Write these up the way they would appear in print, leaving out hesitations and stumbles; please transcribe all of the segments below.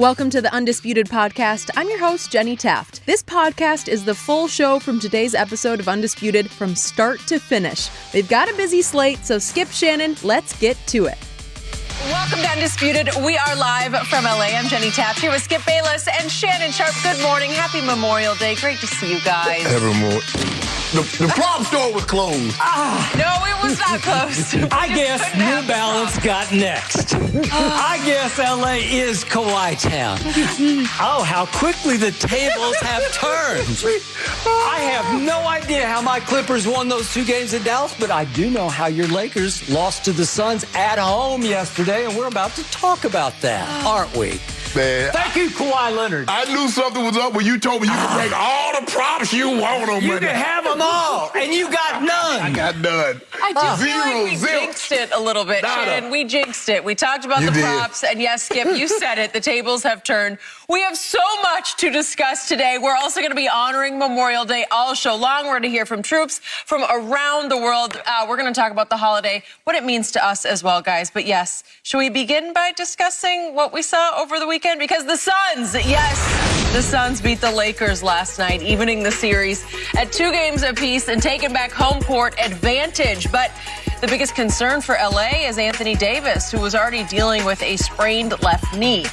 Welcome to the Undisputed podcast. I'm your host, Jenny Taft. This podcast is the full show from today's episode of Undisputed from start to finish. They've got a busy slate, so Skip, Shannon, let's get to it. Welcome to Undisputed. We are live from LA. I'm Jenny Taft here with Skip Bayless and Shannon Sharpe. Good morning. Happy Memorial Day. Great to see you guys. The prop store was closed. No, it was not closed. I guess New Balance got next. I guess LA is Kawhi Town. Oh, how quickly the tables have turned. I have no idea how my Clippers won those 2 games in Dallas, but I do know how your Lakers lost to the Suns at home yesterday, and we're about to talk about that, aren't we? Man, Thank you, Kawhi Leonard. I knew something was up when you told me you could take all the props you want on You Monday. can have them all, and you got none. I got none. I do feel like we Zero. jinxed it a little bit, Nada. Shannon. We jinxed it. We talked about You the did. props, and yes, Skip, you said it. The tables have turned. We have so much to discuss today. We're also going to be honoring Memorial Day all show long. We're going to hear from troops from around the world. We're going to talk about the holiday, what it means to us as well, guys. But yes, should we begin by discussing what we saw over the weekend? Because the Suns, yes, the Suns beat the Lakers last night, evening the series at 2 games apiece and taking back home court advantage. But the biggest concern for LA is Anthony Davis, who was already dealing with a sprained left knee.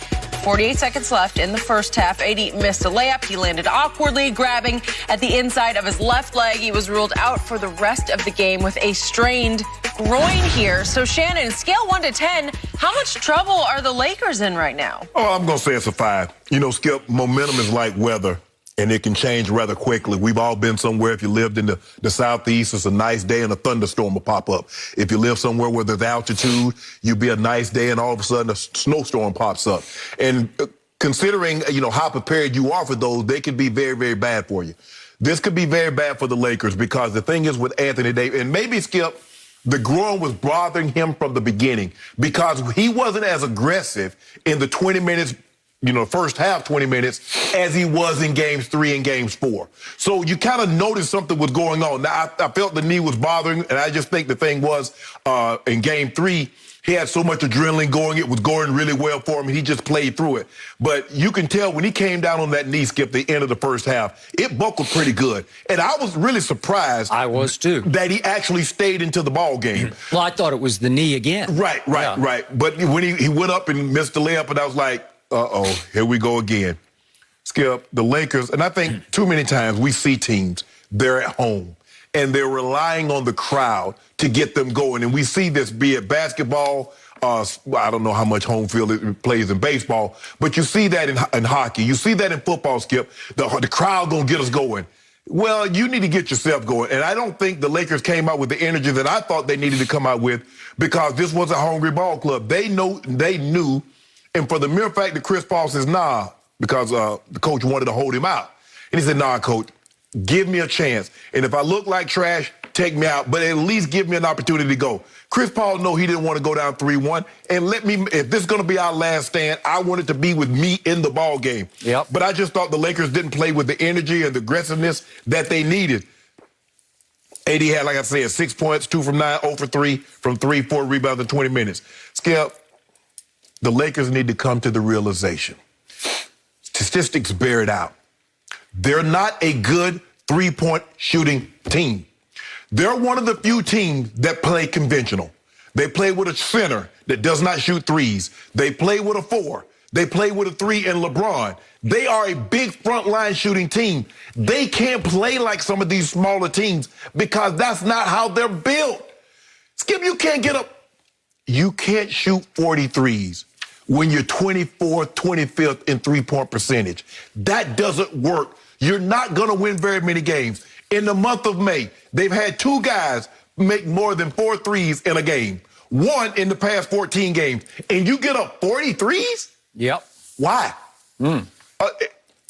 48 seconds left in the first half. AD missed a layup. He landed awkwardly, grabbing at the inside of his left leg. He was ruled out for the rest of the game with a strained groin here. So, Shannon, scale 1 to 10, how much trouble are the Lakers in right now? Oh, I'm going to say it's a 5. You know, Skip, momentum is like weather, and it can change rather quickly. We've all been somewhere. If you lived in the Southeast, it's a nice day and a thunderstorm will pop up. If you live somewhere where there's altitude, you'll be a nice day and all of a sudden a snowstorm pops up. And considering, you know, how prepared you are for those, they could be very, very bad for you. This could be very bad for the Lakers because the thing is with Anthony Davis, and maybe, Skip, the groin was bothering him from the beginning because he wasn't as aggressive in the 20 minutes, you know, first half 20 minutes as he was in games 3 and games 4. So you kind of noticed something was going on. Now, I felt the knee was bothering, and I just think the thing was in game 3, he had so much adrenaline going. It was going really well for him. He just played through it. But you can tell when he came down on that knee, Skip, the end of the first half, it buckled pretty good. And I was really surprised. I was too. That he actually stayed into the ball game. Well, I thought it was the knee again. Right. But when he went up and missed the layup, and I was like, uh-oh, here we go again. Skip, the Lakers, and I think too many times we see teams, they're at home, and they're relying on the crowd to get them going. And we see this, be it basketball, I don't know how much home field it plays in baseball, but you see that in hockey. You see that in football, Skip. The crowd going to get us going. Well, you need to get yourself going. And I don't think the Lakers came out with the energy that I thought they needed to come out with because this was a hungry ball club. They knew, and for the mere fact that Chris Paul says, nah, because the coach wanted to hold him out. And he said, nah, coach, give me a chance. And if I look like trash, take me out, but at least give me an opportunity to go. Chris Paul know he didn't want to go down 3-1. And if this is going to be our last stand, I want it to be with me in the ball game. Yep. But I just thought the Lakers didn't play with the energy and the aggressiveness that they needed. AD had, like I said, 6 points, 2 from 9, 0 for 3 from 3, 4 rebounds in 20 minutes. Skip, the Lakers need to come to the realization. Statistics bear it out. They're not a good three-point shooting team. They're one of the few teams that play conventional. They play with a center that does not shoot threes. They play with a 4. They play with a 3 and LeBron. They are a big frontline shooting team. They can't play like some of these smaller teams because that's not how they're built. Skip, you can't get up. You can't shoot 43s when you're 24th, 25th in three-point percentage. That doesn't work. You're not going to win very many games. In the month of May, they've had 2 guys make more than 4 threes in a game. 1 in the past 14 games. And you get up 43s? Yep. Why? Dame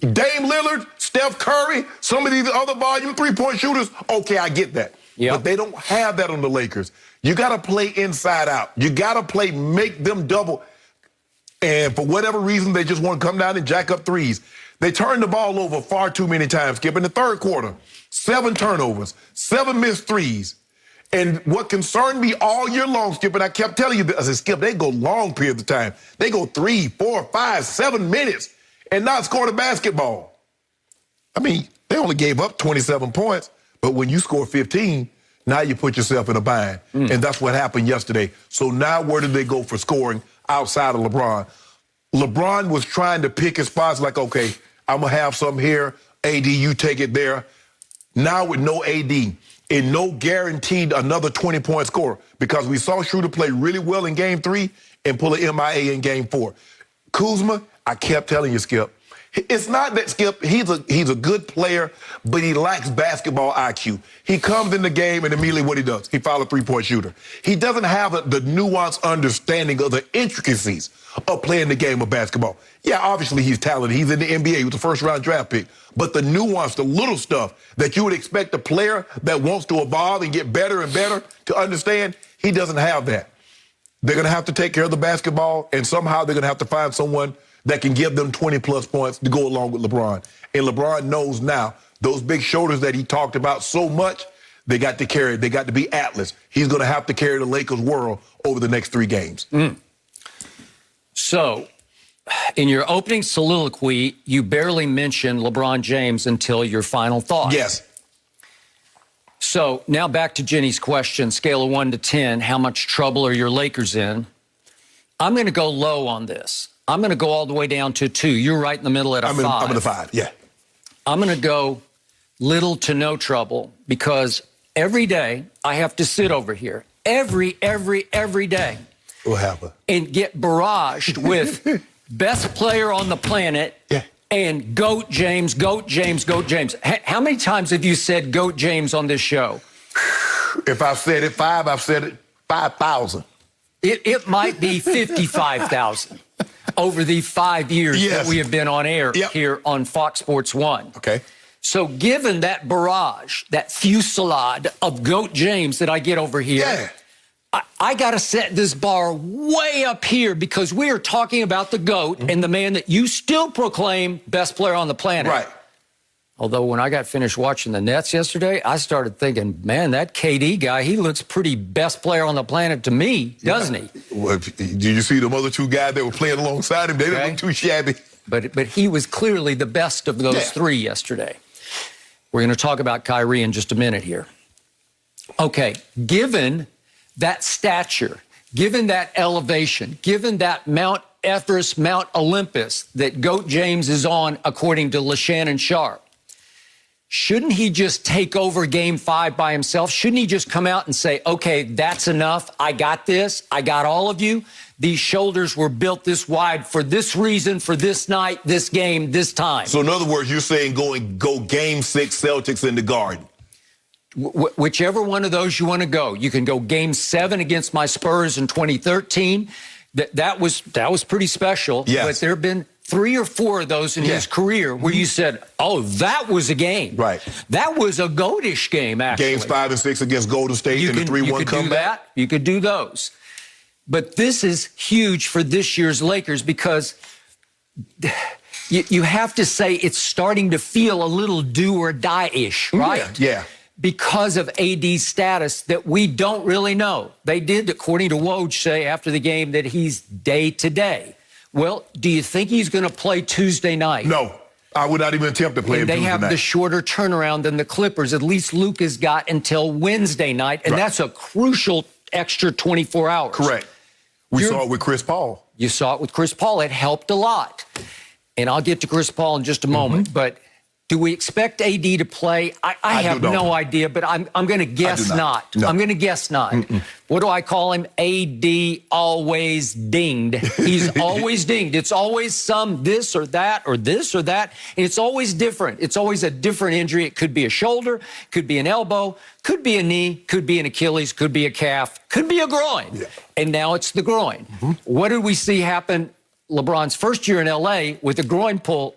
Lillard, Steph Curry, some of these other volume three-point shooters, okay, I get that. Yep. But they don't have that on the Lakers. You got to play inside out. You got to play, make them double. And for whatever reason, they just want to come down and jack up threes. They turned the ball over far too many times, Skip. In the third quarter, 7 turnovers, 7 missed threes. And what concerned me all year long, Skip, and I kept telling you this, I said, Skip, they go long periods of time. They go 3, 4, 5, 7 minutes and not score the basketball. I mean, they only gave up 27 points, but when you score 15, now you put yourself in a bind. And that's what happened yesterday. So now where did they go for scoring outside of LeBron? LeBron was trying to pick his spots like, okay, I'm going to have some here. AD, you take it there. Now with no AD and no guaranteed another 20-point score, because we saw Schroeder play really well in Game 3 and pull an MIA in Game 4. Kuzma, I kept telling you, Skip, it's not that, Skip, he's a good player, but he lacks basketball IQ. He comes in the game and immediately what he does, he fouls a three-point shooter. He doesn't have the nuanced understanding of the intricacies of playing the game of basketball. Yeah, obviously he's talented. He's in the NBA. He was a first-round draft pick. But the nuance, the little stuff that you would expect a player that wants to evolve and get better and better to understand, he doesn't have that. They're going to have to take care of the basketball, and somehow they're going to have to find someone that can give them 20-plus points to go along with LeBron. And LeBron knows now those big shoulders that he talked about so much, they got to carry. They got to be Atlas. He's going to have to carry the Lakers' world over the next 3 games. So, in your opening soliloquy, you barely mentioned LeBron James until your final thought. Yes. So, now back to Jenny's question, scale of 1 to 10, how much trouble are your Lakers in? I'm going to go low on this. I'm going to go all the way down to 2. You're right in the middle at a 5. I'm in a 5, yeah. I'm going to go little to no trouble because every day I have to sit over here. Every day. What happened? And get barraged with best player on the planet and GOAT James, GOAT James, GOAT James. How many times have you said GOAT James on this show? If I've said it 5, I've said it 5,000. It might be 55,000 over the 5 years that we have been on air here on Fox Sports 1. Okay. So given that barrage, that fusillade of GOAT James that I get over here, I got to set this bar way up here because we are talking about the GOAT and the man that you still proclaim best player on the planet. Right. Although when I got finished watching the Nets yesterday, I started thinking, man, that KD guy, he looks pretty best player on the planet to me, doesn't he? Well, did you see them other 2 guys that were playing alongside him? They didn't look too shabby. But he was clearly the best of those 3 yesterday. We're going to talk about Kyrie in just a minute here. Okay, given that stature, given that elevation, given that Mount Everest, Mount Olympus that GOAT James is on, according to Shannon Sharpe, shouldn't he just take over Game 5 by himself? Shouldn't he just come out and say, okay, that's enough. I got this. I got all of you. These shoulders were built this wide for this reason, for this night, this game, this time. So in other words, you're saying go Game 6 Celtics in the Garden. Whichever one of those you want to go. You can go Game 7 against my Spurs in 2013. That was pretty special. Yes. But there have been 3 or 4 of those in his career where you said, oh, that was a game. Right. That was a GOAT-ish game, actually. Games 5 and 6 against Golden State in the 3-1 comeback. You could do those. But this is huge for this year's Lakers because you have to say it's starting to feel a little do or die-ish, right? Yeah. Because of AD's status that we don't really know. They did, according to Woj, say after the game that he's day-to-day. Well, do you think he's going to play Tuesday night? No. I would not even attempt to play him Tuesday night. They have the shorter turnaround than the Clippers. At least Luke has got until Wednesday night, and that's a crucial extra 24 hours. Correct. We saw it with Chris Paul. You saw it with Chris Paul. It helped a lot. And I'll get to Chris Paul in just a moment, but do we expect AD to play? I have no idea, but I'm going to guess not. No. I'm going to guess not. What do I call him? AD always dinged. He's always dinged. It's always some this or that or this or that. And it's always different. It's always a different injury. It could be a shoulder, could be an elbow, could be a knee, could be an Achilles, could be a calf, could be a groin. Yeah. And now it's the groin. What did we see happen LeBron's first year in L.A. with a groin pull?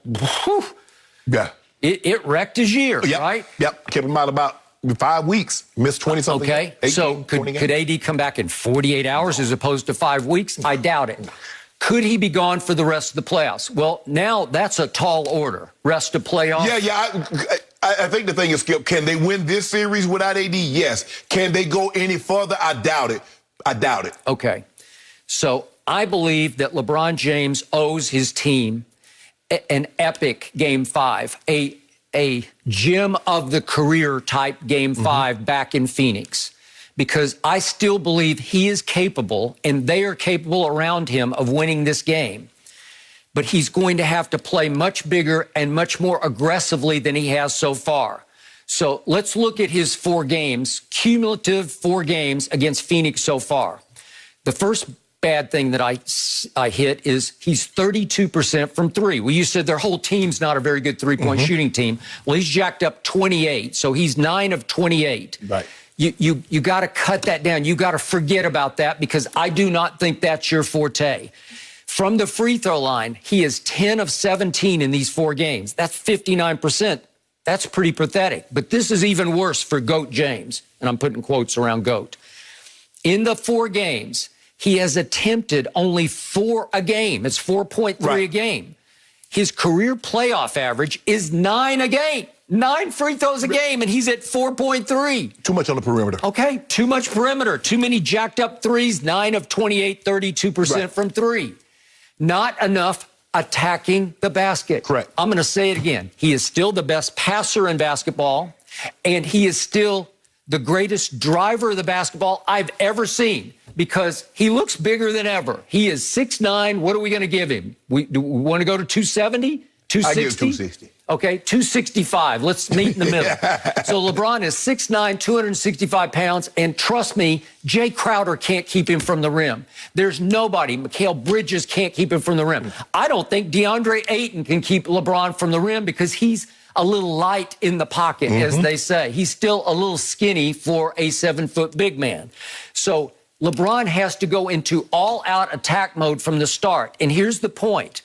Yeah. It wrecked his year, right? Yep. Kept him out about 5 weeks. Missed 20-something. Okay. 18, so could AD come back in 48 hours as opposed to 5 weeks? I doubt it. Could he be gone for the rest of the playoffs? Well, now that's a tall order. Rest of playoffs. Yeah. I think the thing is, Skip, can they win this series without AD? Yes. Can they go any further? I doubt it. I doubt it. Okay. So I believe that LeBron James owes his team an epic Game 5, a gem of the career type Game 5 back in Phoenix, because I still believe he is capable and they are capable around him of winning this game. But he's going to have to play much bigger and much more aggressively than he has so far. So let's look at his 4 games, cumulative 4 games against Phoenix so far. The first bad thing that I hit is he's 32% from 3. Well, you said their whole team's not a very good three-point shooting team. Well, he's jacked up 28, so he's 9 of 28. Right. You got to cut that down. You got to forget about that, because I do not think that's your forte. From the free throw line, he is 10 of 17 in these 4 games. That's 59%. That's pretty pathetic. But this is even worse for GOAT James, and I'm putting quotes around GOAT. In the 4 games, he has attempted only 4 a game. It's 4.3 a game. His career playoff average is 9 a game. 9 free throws a game, and he's at 4.3. Too much on the perimeter. Okay, too much perimeter. Too many jacked up threes. 9 of 28, 32% from 3. Not enough attacking the basket. Correct. I'm going to say it again. He is still the best passer in basketball, and he is still the greatest driver of the basketball I've ever seen, because he looks bigger than ever. He is 6'9". What are we going to give him? Do we want to go to 270? 260? I give 260. Okay, 265. Let's meet in the middle. So LeBron is 6'9", 265 pounds, and trust me, Jay Crowder can't keep him from the rim. There's nobody. Mikal Bridges can't keep him from the rim. I don't think DeAndre Ayton can keep LeBron from the rim, because he's a little light in the pocket, as they say. He's still a little skinny for a 7-foot big man. So LeBron has to go into all-out attack mode from the start. And here's the point.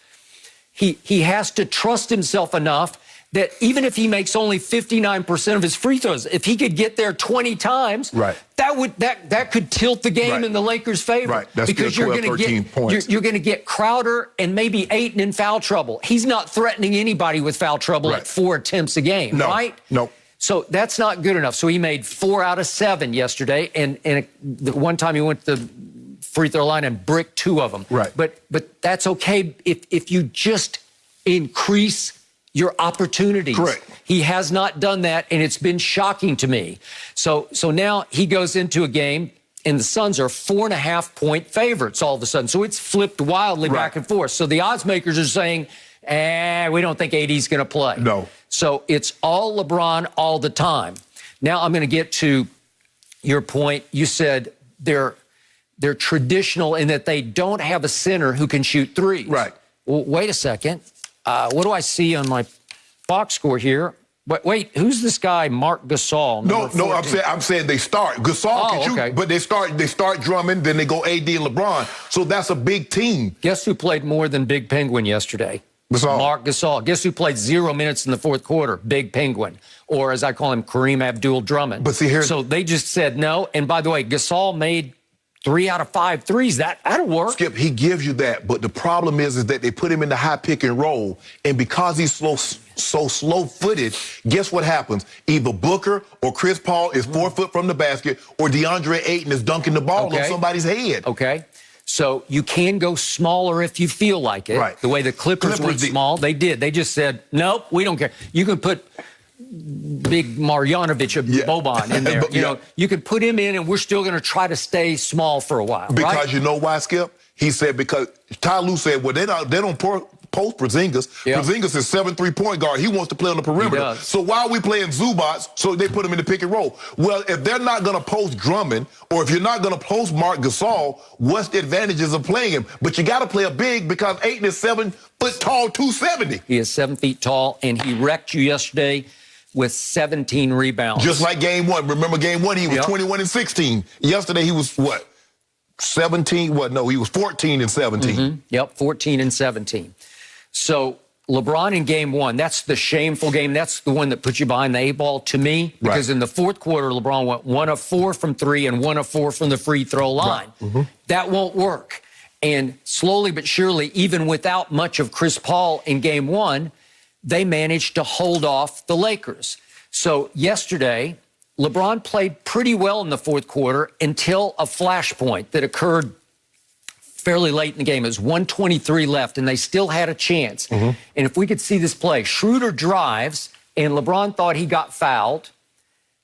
He has to trust himself enough that even if he makes only 59% of his free throws, if he could get there 20 times, that could tilt the game in the Lakers' favor. Right. That's because you're going to get Crowder and maybe Ayton in foul trouble. He's not threatening anybody with foul trouble at 4 attempts a game, right? No. So that's not good enough. So he made 4 out of 7 yesterday, and the one time he went to the free throw line and bricked 2 of them. Right. But that's okay if you just increase your opportunities. Correct. He has not done that, and it's been shocking to me. So now he goes into a game, and the Suns are 4.5-point favorites all of a sudden. So it's flipped wildly back and forth. So the odds makers are saying, we don't think AD's going to play. No. So it's all LeBron all the time. Now I'm going to get to your point. You said they're traditional in that they don't have a center who can shoot threes. Right. Well, wait a second. What do I see on my box score here? Wait, who's this guy, Mark Gasol? No, I'm saying they start. Gasol can shoot, but they start Drummond, then they go AD and LeBron. So that's a big team. Guess who played more than Big Penguin yesterday? Gasol. Mark Gasol. Guess who played 0 minutes in the 4th quarter? Big Penguin. Or as I call him, Kareem Abdul-Drummond. But see here. So they just said no. And by the way, Gasol made 3 out of 5 threes. That'll work. Skip, he gives you that, but the problem is that they put him in the high pick and roll, and because he's so slow-footed, guess what happens? Either Booker or Chris Paul is 4 foot from the basket, or DeAndre Ayton is dunking the ball on somebody's head. Okay. So you can go smaller if you feel like it. Right. The way the Clippers went small, they did. They just said, nope, we don't care. You can put big Marjanovic of Boban in there. You know, you can put him in, and we're still going to try to stay small for a while. Because you know why, Skip? He said because Ty Lue said, well, they don't post Porzingis. Porzingis is 7'3" point guard. He wants to play on the perimeter. So why are we playing Zubats? So they put him in the pick and roll. Well, if they're not going to post Drummond, or if you're not going to post Mark Gasol, what's the advantages of playing him? But you got to play a big, because Ayton is 7 foot tall, 270. He is 7 feet tall, and he wrecked you yesterday with 17 rebounds. Just like game 1. Remember game 1, he was 21 and 16. Yesterday he was what? 17? What? No, he was 14 and 17. Yep, 14 and 17. So LeBron in game 1, that's the shameful game. That's the one that puts you behind the 8 ball to me, because in the 4th quarter, LeBron went 1 of 4 from 3 and 1 of 4 from the free throw line. That won't work. And slowly but surely, even without much of Chris Paul in game 1, they managed to hold off the Lakers. So yesterday, LeBron played pretty well in the fourth quarter until a flashpoint that occurred fairly late in the game. It was 1:23 left, and they still had a chance. And if we could see this play, Schroeder drives, and LeBron thought he got fouled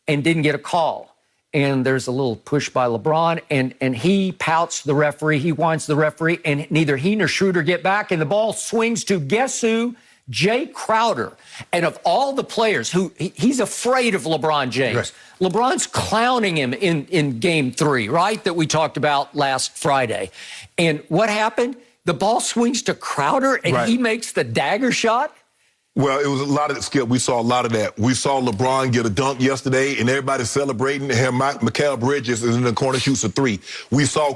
and didn't get a call. And there's a little push by LeBron, and he pouts the referee. He whines the referee, and neither he nor Schroeder get back, and the ball swings to, guess who? Jay Crowder. And of all the players who he's afraid of LeBron James. Right. LeBron's clowning him in game 3, right? That we talked about last Friday. And what happened? The ball swings to Crowder and he makes the dagger shot. Well, it was a lot of it, Skip. We saw a lot of that. We saw LeBron get a dunk yesterday, and everybody's celebrating. And Mikal Bridges is in the corner, shoots a 3. We saw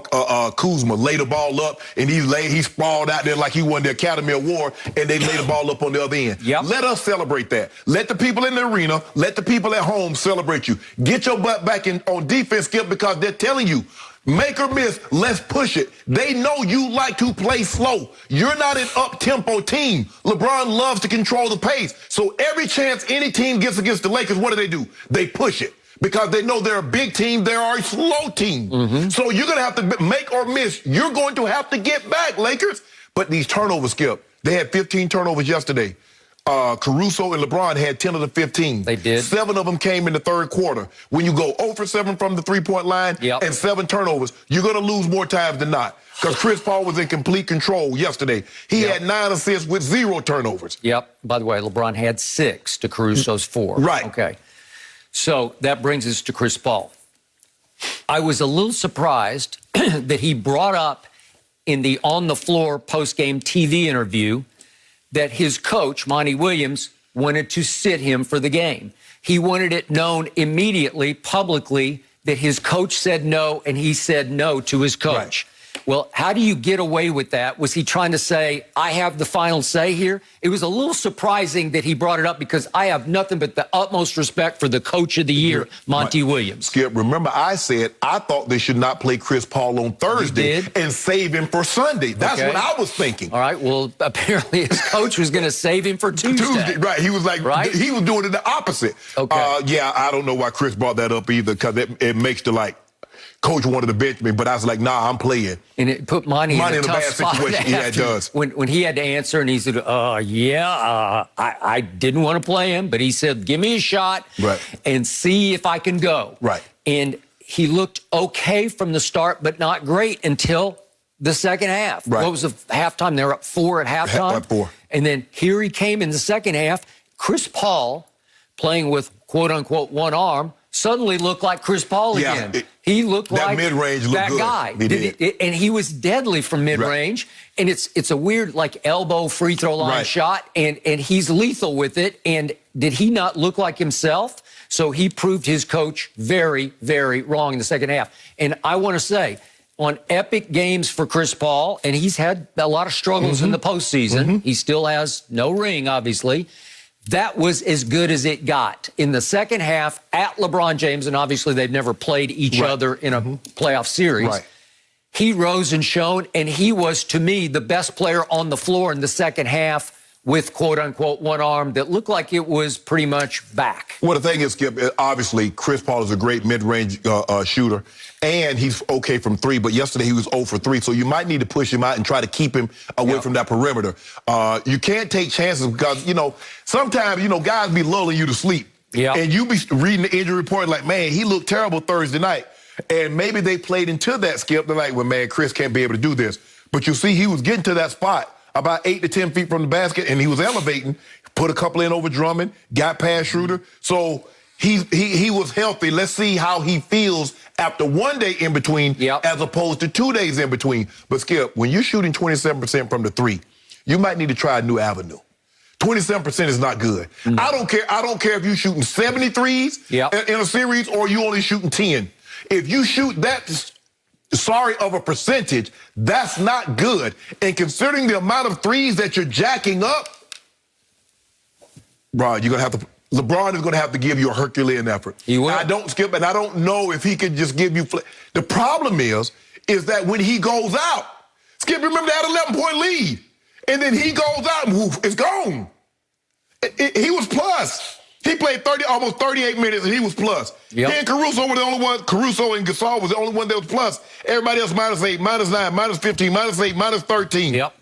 Kuzma lay the ball up, and he sprawled out there like he won the Academy Award, and they lay the ball up on the other end. Yep. Let us celebrate that. Let the people in the arena, let the people at home celebrate you. Get your butt back on defense, Skip, because they're telling you, make or miss, let's push it. They know you like to play slow. You're not an up-tempo team. LeBron loves to control the pace. So every chance any team gets against the Lakers, what do? They push it because they know they're a big team. They are a slow team. So you're going to have to make or miss. You're going to have to get back, Lakers. But these turnovers, Skip, they had 15 turnovers yesterday. Caruso and LeBron had 10 of the 15. They did. 7 of them came in the third quarter. When you go 0 for 7 from the three-point line and 7 turnovers, you're going to lose more times than not. Because Chris Paul was in complete control yesterday. He had 9 assists with 0 turnovers. By the way, LeBron had 6 to Caruso's 4. Right. Okay. So that brings us to Chris Paul. I was a little surprised that he brought up in the on-the-floor post-game TV interview that his coach, Monty Williams, wanted to sit him for the game. He wanted it known immediately, publicly, that his coach said no, and he said no to his coach. Well, how do you get away with that? Was he trying to say, I have the final say here? It was a little surprising that he brought it up because I have nothing but the utmost respect for the coach of the year, Monty Williams. Skip, remember I said I thought they should not play Chris Paul on Thursday and save him for Sunday. That's what I was thinking. All right, well, apparently his coach was going to save him for Tuesday. Right, he was like, he was doing it the opposite. Yeah, I don't know why Chris brought that up either because it makes the coach wanted to bench me, but I was like, nah, I'm playing. And it put Monty in a bad situation. Yeah, it does. When he had to answer and he said, I didn't want to play him, but he said, give me a shot and see if I can go. And he looked okay from the start, but not great until the second half. What was the halftime? They were up 4 at halftime. Up 4. And then here he came in the second half. Chris Paul, playing with quote-unquote one arm, suddenly looked like Chris Paul again. He looked like mid-range that good. guy. And he was deadly from mid-range. And it's a weird, elbow free throw line shot. And he's lethal with it. And did he not look like himself? So he proved his coach very, very wrong in the second half. And I want to say, on epic games for Chris Paul, and he's had a lot of struggles in the postseason. He still has no ring, obviously. That was as good as it got. In the second half, at LeBron James, and obviously they've never played each other in a playoff series, he rose and shone, and he was, to me, the best player on the floor in the second half with, quote-unquote, one arm that looked like it was pretty much back. Well, the thing is, Skip, obviously, Chris Paul is a great mid-range shooter, and he's okay from 3, but yesterday he was 0 for 3, so you might need to push him out and try to keep him away from that perimeter. You can't take chances because, sometimes, guys be lulling you to sleep. And you be reading the injury report like, man, he looked terrible Thursday night. And maybe they played into that, Skip. They're like, well, man, Chris can't be able to do this. But you see, he was getting to that spot about 8 to 10 feet from the basket, and he was elevating, put a couple in over Drummond, got past Schroeder. So he was healthy. Let's see how he feels after 1 day in between as opposed to 2 days in between. But, Skip, when you're shooting 27% from the 3, you might need to try a new avenue. 27% is not good. I don't care if you're shooting 73s in a series or you only shooting 10. If you shoot that of a percentage, that's not good. And considering the amount of threes that you're jacking up, bro, LeBron is going to have to give you a Herculean effort. He will. I don't know if he could just give you. The problem is that when he goes out, Skip, remember that 11-point lead, and then he goes out and woof, it's gone. He was plus. He played almost 38 minutes, and he was plus. Yep. He and Caruso were the only one. Caruso and Gasol was the only one that was plus. Everybody else -8, -9, -15, -8, -13. Yep.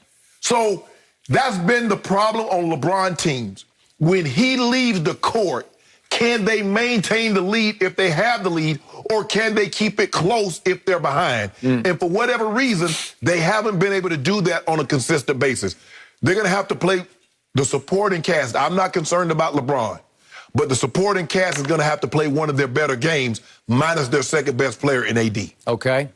So that's been the problem on LeBron teams. When he leaves the court, can they maintain the lead if they have the lead, or can they keep it close if they're behind? And for whatever reason, they haven't been able to do that on a consistent basis. They're going to have to play the supporting cast. I'm not concerned about LeBron, but the supporting cast is going to have to play one of their better games, minus their second best player in AD. Okay.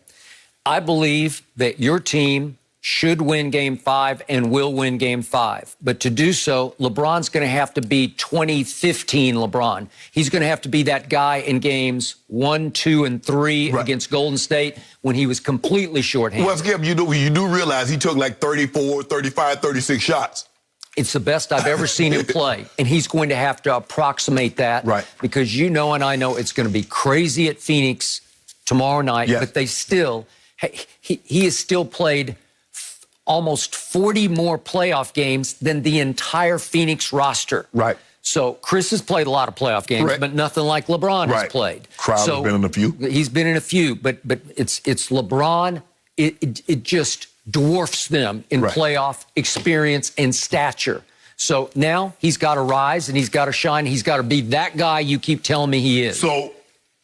I believe that your team should win Game 5 and will win Game 5. But to do so, LeBron's going to have to be 2015 LeBron. He's going to have to be that guy in Games 1, 2, and 3 against Golden State when he was completely shorthanded. Well, Skip, you do realize he took like 34, 35, 36 shots. It's the best I've ever seen him play, and he's going to have to approximate that. Right. Because you know and I know it's going to be crazy at Phoenix tomorrow night, but they still, he has still played almost 40 more playoff games than the entire Phoenix roster. Right. So Chris has played a lot of playoff games, but nothing like LeBron has played. Crowder's been in a few. He's been in a few, but it's LeBron. It just dwarfs them in playoff experience and stature. So now he's got to rise and he's got to shine. He's got to be that guy you keep telling me he is. So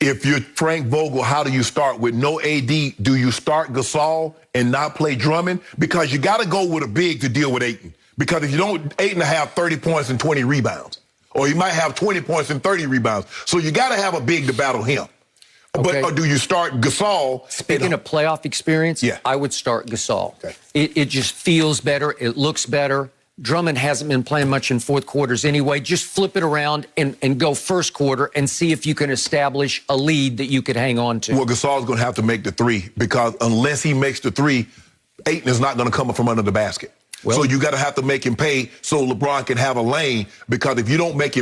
if you're Frank Vogel, how do you start? With no AD, do you start Gasol and not play Drummond? Because you got to go with a big to deal with Ayton. Because if you don't, Ayton will have 30 points and 20 rebounds. Or he might have 20 points and 30 rebounds. So you got to have a big to battle him. Okay. But or do you start Gasol? Speaking of playoff experience, I would start Gasol. Okay. It just feels better. It looks better. Drummond hasn't been playing much in fourth quarters anyway. Just flip it around and go first quarter and see if you can establish a lead that you could hang on to. Well, Gasol's going to have to make the three, because unless he makes the three, Ayton is not going to come up from under the basket. Well, so you got to have to make him pay so LeBron can have a lane, because if you don't make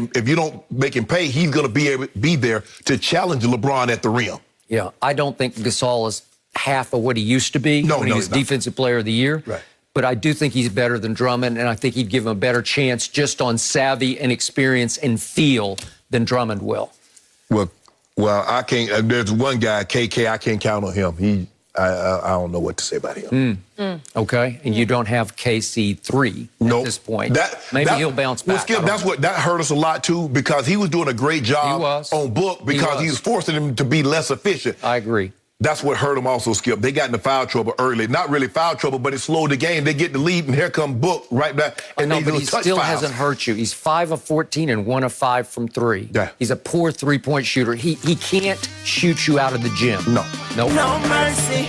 him pay, he's going to be there to challenge LeBron at the rim. Yeah, I don't think Gasol is half of what he used to be when he was Defensive Player of the Year. Right. But I do think he's better than Drummond, and I think he'd give him a better chance just on savvy and experience and feel than Drummond will. Well, I can't. There's one guy, KK. I can't count on him. I don't know what to say about him. Okay, and you don't have KC3 at this point. Maybe he'll bounce back. Well, Skip, that hurt us a lot too, because he was doing a great job on Book, because he was forcing him to be less efficient. I agree. That's what hurt him also, Skip. They got into foul trouble early. Not really foul trouble, but it slowed the game. They get the lead, and here come Book right back. And but he still hasn't hurt you. He's 5 of 14 and 1 of 5 from 3. Yeah. He's a poor three-point shooter. He can't shoot you out of the gym. No. Nope. No mercy.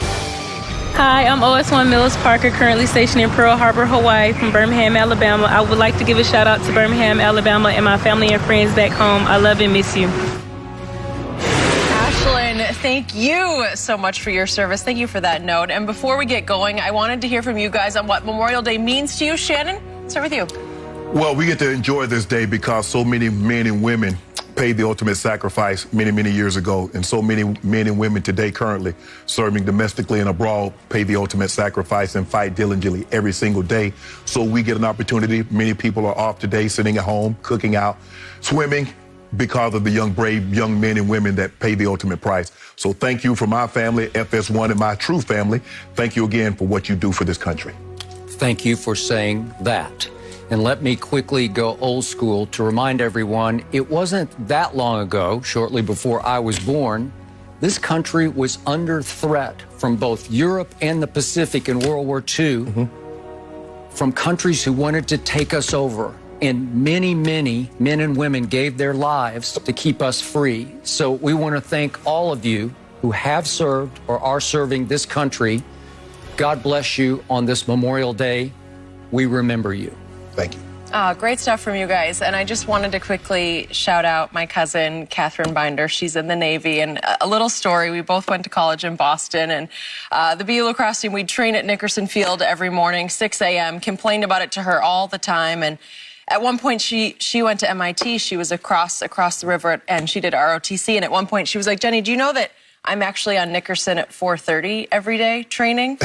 Hi, I'm OS1 Mills Parker, currently stationed in Pearl Harbor, Hawaii, from Birmingham, Alabama. I would like to give a shout out to Birmingham, Alabama, and my family and friends back home. I love and miss you. Thank you so much for your service. Thank you for that note. And before we get going, I wanted to hear from you guys on what Memorial Day means to you. Shannon, start with you. Well, we get to enjoy this day because so many men and women paid the ultimate sacrifice many, many years ago. And so many men and women today currently serving domestically and abroad pay the ultimate sacrifice and fight diligently every single day. So we get an opportunity. Many people are off today, sitting at home, cooking out, swimming, because of the young, brave young men and women that pay the ultimate price. So thank you for my family, FS1, and my true family. Thank you again for what you do for this country. Thank you for saying that. And let me quickly go old school to remind everyone, it wasn't that long ago, shortly before I was born, this country was under threat from both Europe and the Pacific in World War II, from countries who wanted to take us over. And many, many men and women gave their lives to keep us free. So we want to thank all of you who have served or are serving this country. God bless you on this Memorial Day. We remember you. Thank you. Great stuff from you guys. And I just wanted to quickly shout out my cousin, Catherine Binder. She's in the Navy. And a little story, we both went to college in Boston. And the BU lacrosse team, we'd train at Nickerson Field every morning, 6 a.m., complained about it to her all the time. And at one point, she went to MIT. She was across the river, and she did ROTC. And at one point, she was like, Jenny, do you know that I'm actually on Nickerson at 4:30 every day training.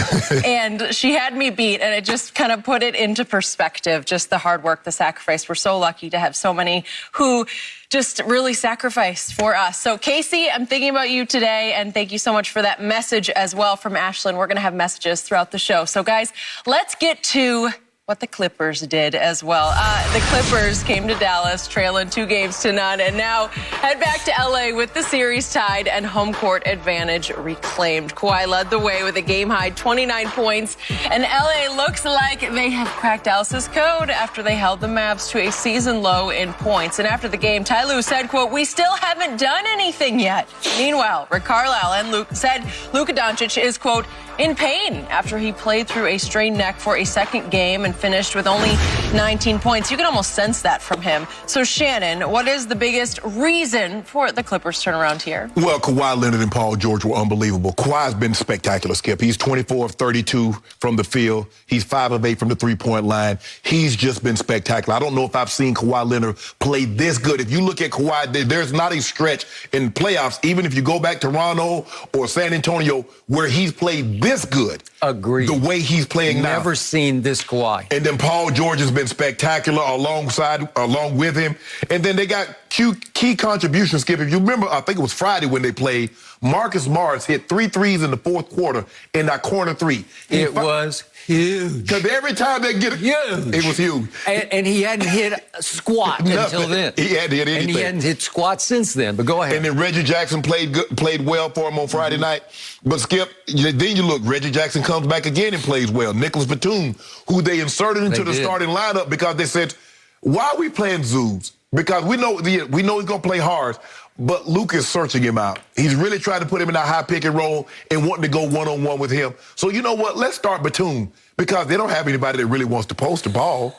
And she had me beat, and it just kind of put it into perspective, just the hard work, the sacrifice. We're so lucky to have so many who just really sacrificed for us. So, Casey, I'm thinking about you today, and thank you so much for that message as well from Ashlyn. We're going to have messages throughout the show. So, guys, let's get to what the Clippers did as well. The Clippers came to Dallas, trailing 2-0, and now head back to LA with the series tied and home court advantage reclaimed. Kawhi led the way with a game-high 29 points, and LA looks like they have cracked Dallas's code after they held the Mavs to a season low in points. And after the game, Ty Lue said, quote, "We still haven't done anything yet." Meanwhile, Rick Carlisle and Luke said Luka Doncic is, quote, in pain after he played through a strained neck for a second game and finished with only 19 points. You can almost sense that from him. So, Shannon, what is the biggest reason for the Clippers turnaround here? Well, Kawhi Leonard and Paul George were unbelievable. Kawhi's been spectacular, Skip. He's 24 of 32 from the field. He's 5 of 8 from the three-point line. He's just been spectacular. I don't know if I've seen Kawhi Leonard play this good. If you look at Kawhi, there's not a stretch in playoffs, even if you go back to Toronto or San Antonio, where he's played this good. Agreed. The way he's playing now. Never seen this Kawhi. And then Paul George has been spectacular along with him. And then they got key contributions, Skip. If you remember, I think it was Friday when they played, Marcus Morris hit 3 threes in the fourth quarter in that corner three. It was huge. Because every time they get it was huge. And he hadn't hit a squat until then. He hadn't hit anything. And he hadn't hit squat since then, but go ahead. And then Reggie Jackson played well for him on Friday night. But, Skip, then you look, Reggie Jackson comes back again and plays well. Nicholas Batum, who they inserted into the starting lineup because they said, why are we playing Zoobs? Because we know he's going to play hard, but Luke is searching him out. He's really trying to put him in a high pick and roll and wanting to go one-on-one with him. So you know what? Let's start Batum because they don't have anybody that really wants to post the ball.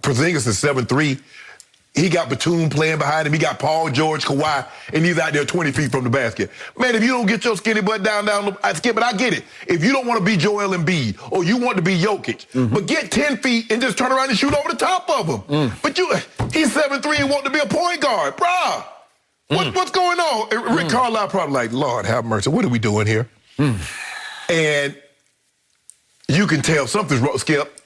Porzingis is 7'3". He got Batum playing behind him. He got Paul George, Kawhi, and he's out there 20 feet from the basket. Man, if you don't get your skinny butt down, Skip, but I get it. If you don't want to be Joel Embiid or you want to be Jokic, but get 10 feet and just turn around and shoot over the top of him. But he's 7'3" and want to be a point guard. Bruh, what's going on? Rick Carlisle probably like, Lord have mercy, what are we doing here? And you can tell something's wrong, Skip.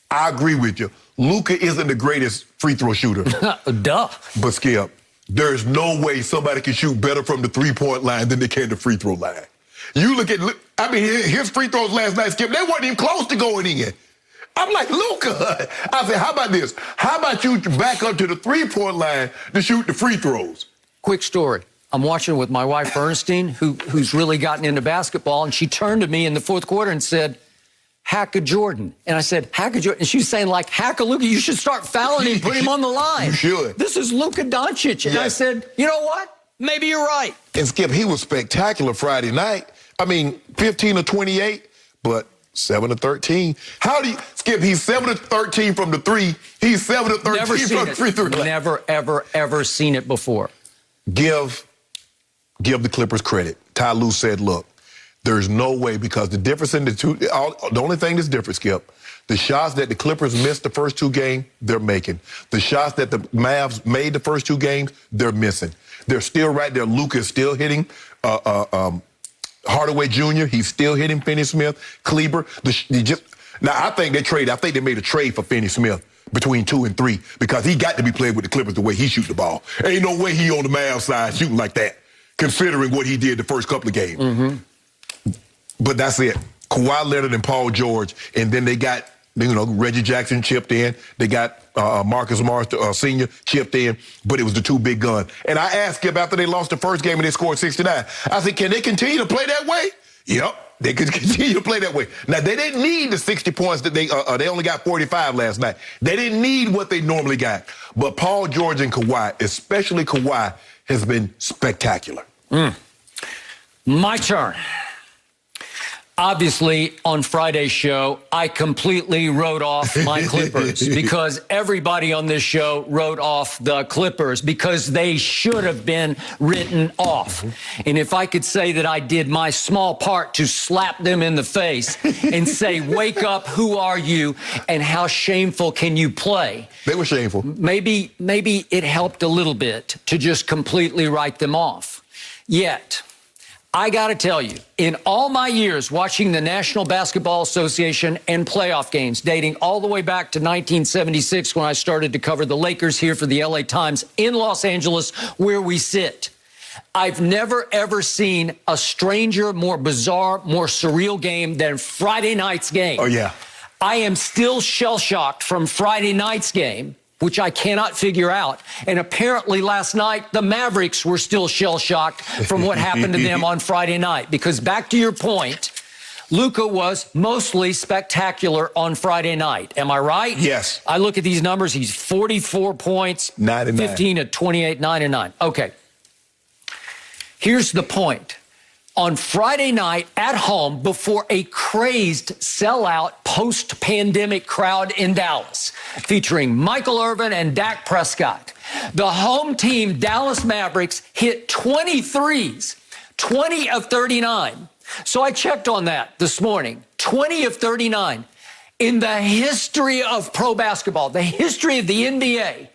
I agree with you. Luka isn't the greatest free throw shooter. Duh. But, Skip, there's no way somebody can shoot better from the three-point line than they can the free throw line. You look at, his free throws last night, Skip, they weren't even close to going in. I'm like, Luka. I said, how about this? How about you back up to the three-point line to shoot the free throws? Quick story. I'm watching with my wife, Ernestine, who's really gotten into basketball, and she turned to me in the fourth quarter and said, hack a Jordan. And I said, hack a Jordan. And she was saying, like, hack a Luka. You should start fouling him, put him on the line. You should. This is Luka Doncic. And I said, you know what? Maybe you're right. And, Skip, he was spectacular Friday night. 15 of 28, but 7 of 13. How do you, Skip, he's 7 of 13 from the three. He's 7 of 13 from the free throw line. Never, ever, ever seen it before. Give the Clippers credit. Ty Lue said, look, there's no way because the difference in the two, the only thing that's different, Skip, the shots that the Clippers missed the first 2 games, they're making. The shots that the Mavs made the first 2 games, they're missing. They're still right there. Luka is still hitting Hardaway Jr. He's still hitting Finney-Smith, Kleber. Now, I think they made a trade for Finney-Smith between 2 and 3 because he got to be playing with the Clippers the way he shoots the ball. Ain't no way he on the Mavs side shooting like that, considering what he did the first couple of games. But that's it. Kawhi Leonard and Paul George, and then they got, Reggie Jackson chipped in. They got Marcus Morris Sr. chipped in, but it was the 2 big guns. And I asked Skip after they lost the first game and they scored 69. I said, can they continue to play that way? Yep, they could continue to play that way. Now, they didn't need the 60 points that they only got 45 last night. They didn't need what they normally got. But Paul George and Kawhi, especially Kawhi, has been spectacular. My turn. Obviously, on Friday's show, I completely wrote off my Clippers because everybody on this show wrote off the Clippers because they should have been written off. And if I could say that I did my small part to slap them in the face and say, wake up, who are you, and how shameful can you play? They were shameful. Maybe it helped a little bit to just completely write them off. Yet, I got to tell you, in all my years watching the National Basketball Association and playoff games, dating all the way back to 1976 when I started to cover the Lakers here for the LA Times in Los Angeles, where we sit, I've never, ever seen a stranger, more bizarre, more surreal game than Friday night's game. Oh, yeah. I am still shell-shocked from Friday night's game, which I cannot figure out. And apparently last night, the Mavericks were still shell-shocked from what happened to them on Friday night. Because back to your point, Luka was mostly spectacular on Friday night. Am I right? Yes. I look at these numbers. He's 44 points, 9 and 9. 15 to 28, 9 and 9. Okay. Here's the point. On Friday night at home before a crazed sellout post-pandemic crowd in Dallas, featuring Michael Irvin and Dak Prescott, the home team Dallas Mavericks hit 23s, 20 of 39. So I checked on that this morning. 20 of 39. In the history of pro basketball, the history of the NBA,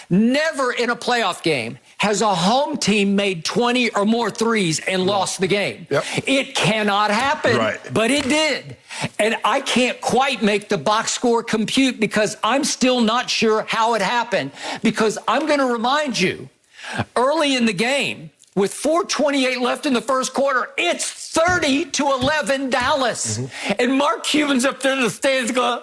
never in a playoff game has a home team made 20 or more threes and lost the game. Yep. It cannot happen, Right. but it did. And I can't quite make the box score compute because I'm still not sure how it happened. Because I'm going to remind you, early in the game, with 4:28 left in the first quarter, it's 30-11 Dallas. And Mark Cuban's up there in the stands going,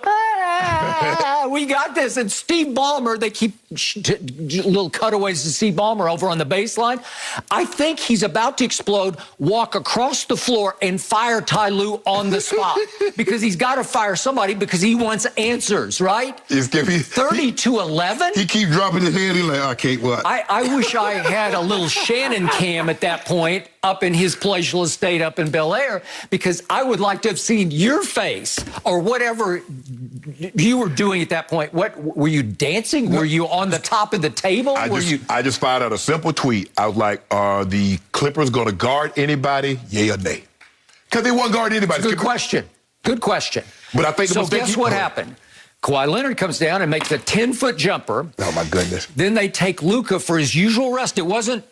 we got this. And Steve Ballmer, they keep little cutaways to Steve Ballmer over on the baseline. I think he's about to explode, walk across the floor, and fire Ty Lue on the spot. Because he's got to fire somebody because he wants answers, right? 30-11? He keep dropping his head. He's like, I can't watch. I wish I had a little Shannon cam at that point up in his palatial estate up in Bel Air, because I would like to have seen your face or whatever you were doing at that point. What were you dancing? Were you on the top of the table? I just fired out a simple tweet. I was like, are the Clippers going to guard anybody, yay or nay? Because they won't guard anybody. Good question. Good question. But I think so guess what happened? Kawhi Leonard comes down and makes a 10-foot jumper. Oh, my goodness. Then they take Luka for his usual rest. It wasn't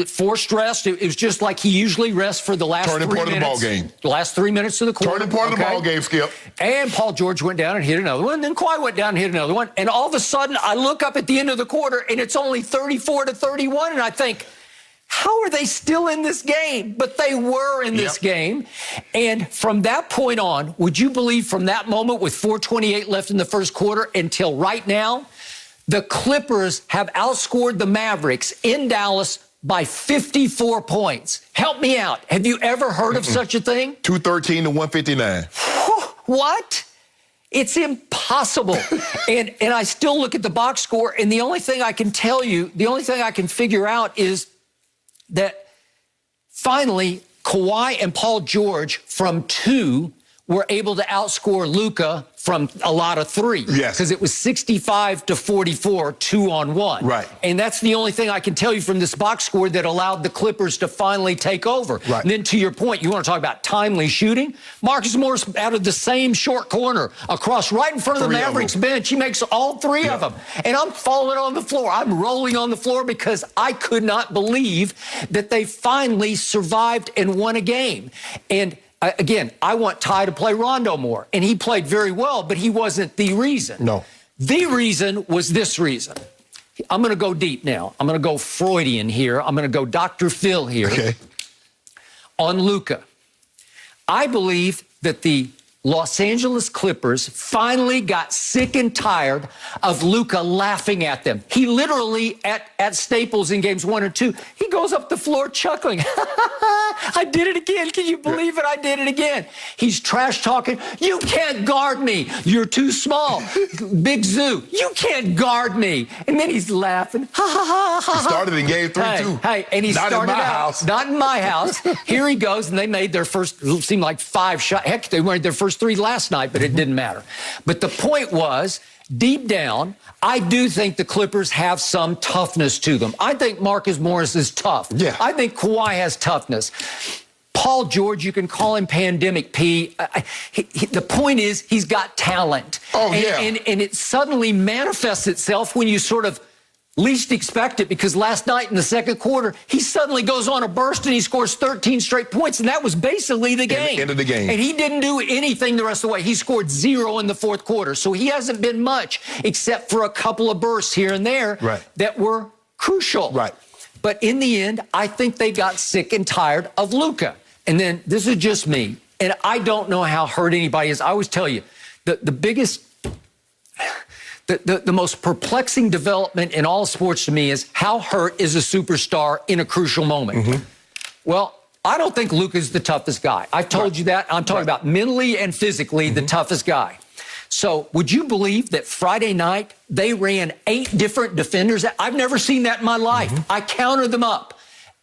forced rest. It was just like he usually rests for the last 3 minutes. Turning point of the ball game. The last 3 minutes of the quarter. Turning point of the ball game, Skip. And Paul George went down and hit another one. Then Kawhi went down and hit another one. And all of a sudden, I look up at the end of the quarter, and it's only 34-31. And I think, how are they still in this game? But they were in this game. And from that point on, would you believe from that moment with 4:28 left in the first quarter until right now, the Clippers have outscored the Mavericks in Dallas by 54 points. Help me out. Have you ever heard of such a thing? 213 to 159. What? It's impossible. and I still look at the box score, and the only thing I can tell you, the only thing I can figure out is that finally Kawhi and Paul George from 2 were able to outscore Luka from a lot of 3. Yes. Because it was 65-44, 2-on-1. Right. And that's the only thing I can tell you from this box score that allowed the Clippers to finally take over. Right. And then to your point, you want to talk about timely shooting? Marcus Morris out of the same short corner across right in front of the Mavericks bench. He makes all 3 of them. And I'm falling on the floor. I'm rolling on the floor because I could not believe that they finally survived and won a game. And again, I want Ty to play Rondo more, and he played very well, but he wasn't the reason. No. The reason was this reason. I'm going to go deep now. I'm going to go Freudian here. I'm going to go Dr. Phil here. Okay. On Luka. I believe that the Los Angeles Clippers finally got sick and tired of Luka laughing at them. He literally, at Staples in games 1 and 2, he goes up the floor chuckling. I did it again. Can you believe it? I did it again. He's trash talking. You can't guard me. You're too small. Big Zoo. You can't guard me. And then he's laughing. Ha, ha, ha, ha. He started in game 3, too. Hey, and he Not started in my out. house. Not in my house. Here he goes, and they made their first, it seemed like 5 shots. Heck, they made their first 3 last night, but it didn't matter. But the point was, deep down, I do think the Clippers have some toughness to them. I think Marcus Morris is tough. Yeah. I think Kawhi has toughness. Paul George, you can call him Pandemic P. The point is, he's got talent. Oh, yeah. And it suddenly manifests itself when you sort of least expect it, because last night in the second quarter, he suddenly goes on a burst and he scores 13 straight points, and that was basically the game. End of the game. And he didn't do anything the rest of the way. He scored 0 in the fourth quarter. So he hasn't been much except for a couple of bursts here and there that were crucial. Right. But in the end, I think they got sick and tired of Luka. And then this is just me, and I don't know how hurt anybody is. I always tell you, the biggest... The most perplexing development in all sports to me is how hurt is a superstar in a crucial moment. Well, I don't think Luka's the toughest guy. I've told you that. I'm talking about mentally and physically the toughest guy. So would you believe that Friday night they ran 8 different defenders? I've never seen that in my life. I counted them up.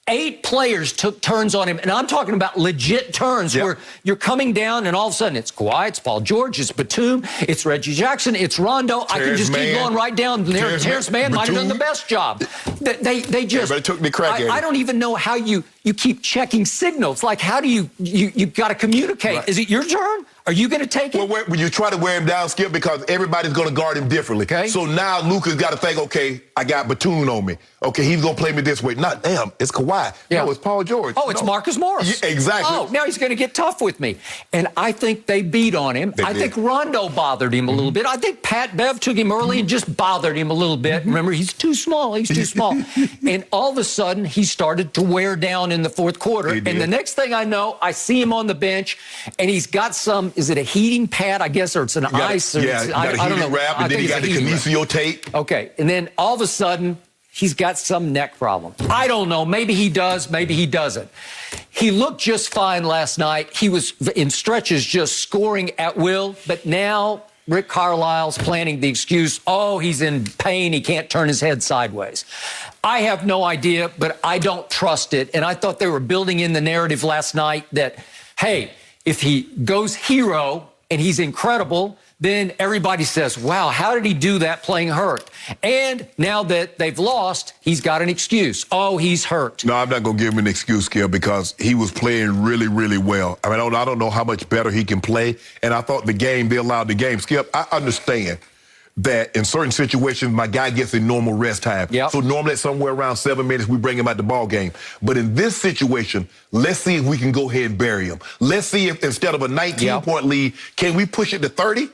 8 players took turns on him, and I'm talking about legit turns where you're coming down and all of a sudden it's Kawhi, it's Paul George, it's Batum, it's Reggie Jackson, it's Rondo. I can just keep going right down there. Terrence Mann might have done the best job. They just... Everybody took the crack at it. I don't even know how you keep checking signals. Like, how do you got to communicate? Right. Is it your turn? Are you going to take it? Well, you try to wear him down, Skip, because everybody's going to guard him differently. Okay. So now Luka's got to think, okay, I got Batum on me. Okay, he's going to play me this way. Not, damn, it's Kawhi. Yeah. No, it's Paul George. Oh, it's Marcus Morris. Yeah, exactly. Oh, now he's going to get tough with me. And I think they beat on him. I think Rondo bothered him a little bit. I think Pat Bev took him early and just bothered him a little bit. Remember, he's too small. He's too small. And all of a sudden, he started to wear down in the fourth quarter. And the next thing I know, I see him on the bench, and he's got some, is it a heating pad, I guess, or it's an ice? Or Yeah, I don't know. Wrap, and then he got the kinesio tape. Okay, and then all of a sudden, he's got some neck problem. I don't know. Maybe he does. Maybe he doesn't. He looked just fine last night. He was in stretches just scoring at will. But now Rick Carlisle's planning the excuse, oh, he's in pain. He can't turn his head sideways. I have no idea, but I don't trust it. And I thought they were building in the narrative last night that, hey, if he goes hero and he's incredible, then everybody says, wow, how did he do that playing hurt? And now that they've lost, he's got an excuse. Oh, he's hurt. No, I'm not going to give him an excuse, Skip, because he was playing really, really well. I mean, I don't know how much better he can play. And I thought they allowed the game. Skip, I understand that in certain situations, my guy gets a normal rest time. Yep. So normally somewhere around 7 minutes, we bring him out the ball game. But in this situation, let's see if we can go ahead and bury him. Let's see if instead of a 19-point lead, can we push it to 30?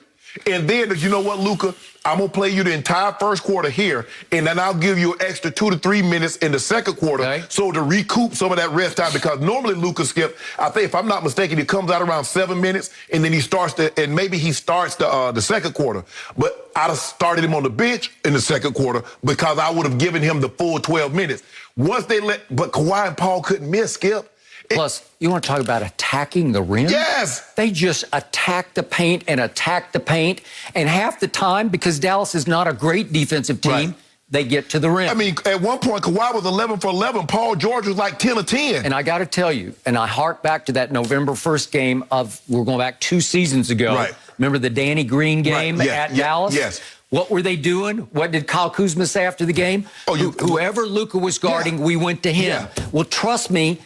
And then, you know what, Luka? I'm going to play you the entire first quarter here, and then I'll give you an extra 2 to 3 minutes in the second quarter so to recoup some of that rest time, because normally Luka, Skip, I think if I'm not mistaken, he comes out around 7 minutes, and then he starts the second quarter. But I'd have started him on the bench in the second quarter because I would have given him the full 12 minutes. But Kawhi and Paul couldn't miss, Skip. Plus, you want to talk about attacking the rim? Yes! They just attack the paint and attack the paint. And half the time, because Dallas is not a great defensive team, they get to the rim. I mean, at one point, Kawhi was 11 for 11. Paul George was like 10 of 10. And I got to tell you, and I hark back to that November 1st game we're going back 2 seasons ago. Right. Remember the Danny Green game at Dallas? Yes. What were they doing? What did Kyle Kuzma say after the game? Whoever Luka was guarding, we went to him. Yeah. Well, trust me,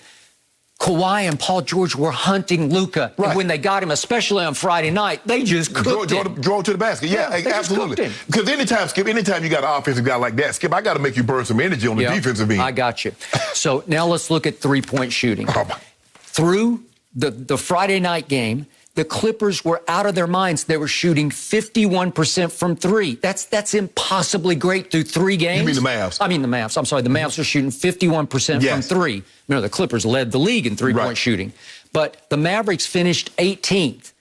Kawhi and Paul George were hunting Luka. And when they got him, especially on Friday night, they just cooked him. Drove to the basket. Yeah, absolutely. Because anytime, Skip, anytime you got an offensive guy like that, Skip, I got to make you burn some energy on the defensive end. I got you. So now let's look at three-point shooting. Through the Friday night game, the Clippers were out of their minds. They were shooting 51% from 3. That's impossibly great through 3 games. You mean the Mavs? I mean the Mavs. I'm sorry. The Mavs are shooting 51% from 3. Remember, the Clippers led the league in three-point shooting. But the Mavericks finished 18th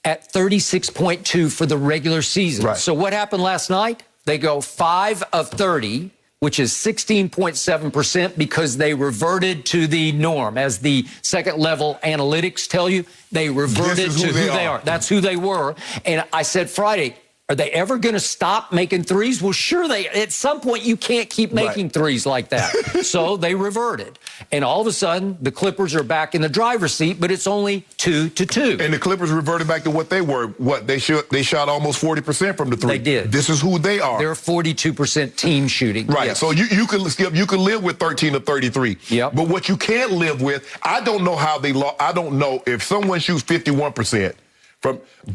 at 36.2 for the regular season. So what happened last night? They go 5 of 30, which is 16.7%, because they reverted to the norm. As the second-level analytics tell you, they reverted to who they are. That's who they were. And I said Friday, are they ever going to stop making threes? Well, sure, at some point, you can't keep making threes like that. So they reverted. And all of a sudden, the Clippers are back in the driver's seat, but it's only 2-2. And the Clippers reverted back to what they were. They shot almost 40% from the 3. They did. This is who they are. They're 42% team shooting. Right. So you can, Skip, you can live with 13 or 33. Yep. But what you can't live with, I don't know how they lost. I don't know if someone shoots 51%.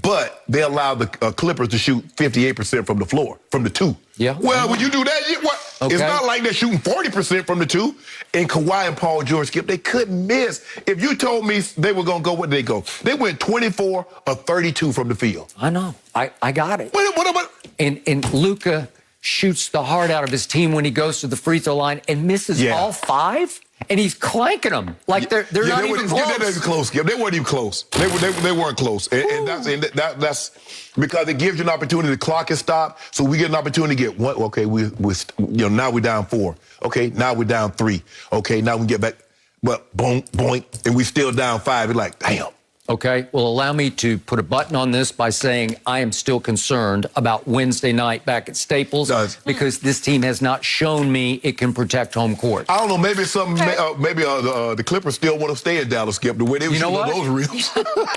But they allow the Clippers to shoot 58% from the floor, from the 2. Yeah. Well, when you do that, It's not like they're shooting 40% from the two. And Kawhi and Paul George, Skip, they couldn't miss. If you told me they were going to go, where did they go? They went 24 of 32 from the field. I know. I got it. What about? And Luka shoots the heart out of his team when he goes to the free throw line and misses all 5? And he's clanking them like they're not even close. They weren't close, Skip. They weren't even close. They weren't close. And that's because it gives you an opportunity. The clock is stopped, so we get an opportunity to get one. Okay, now we're down 4. Okay, now we're down 3. Okay, now we can get back. But boom, boink, and we still down 5. It's like, damn. Okay, well, allow me to put a button on this by saying I am still concerned about Wednesday night back at Staples because this team has not shown me it can protect home court. I don't know, maybe the Clippers still want to stay in Dallas, Skip, the way they were shooting on those rims.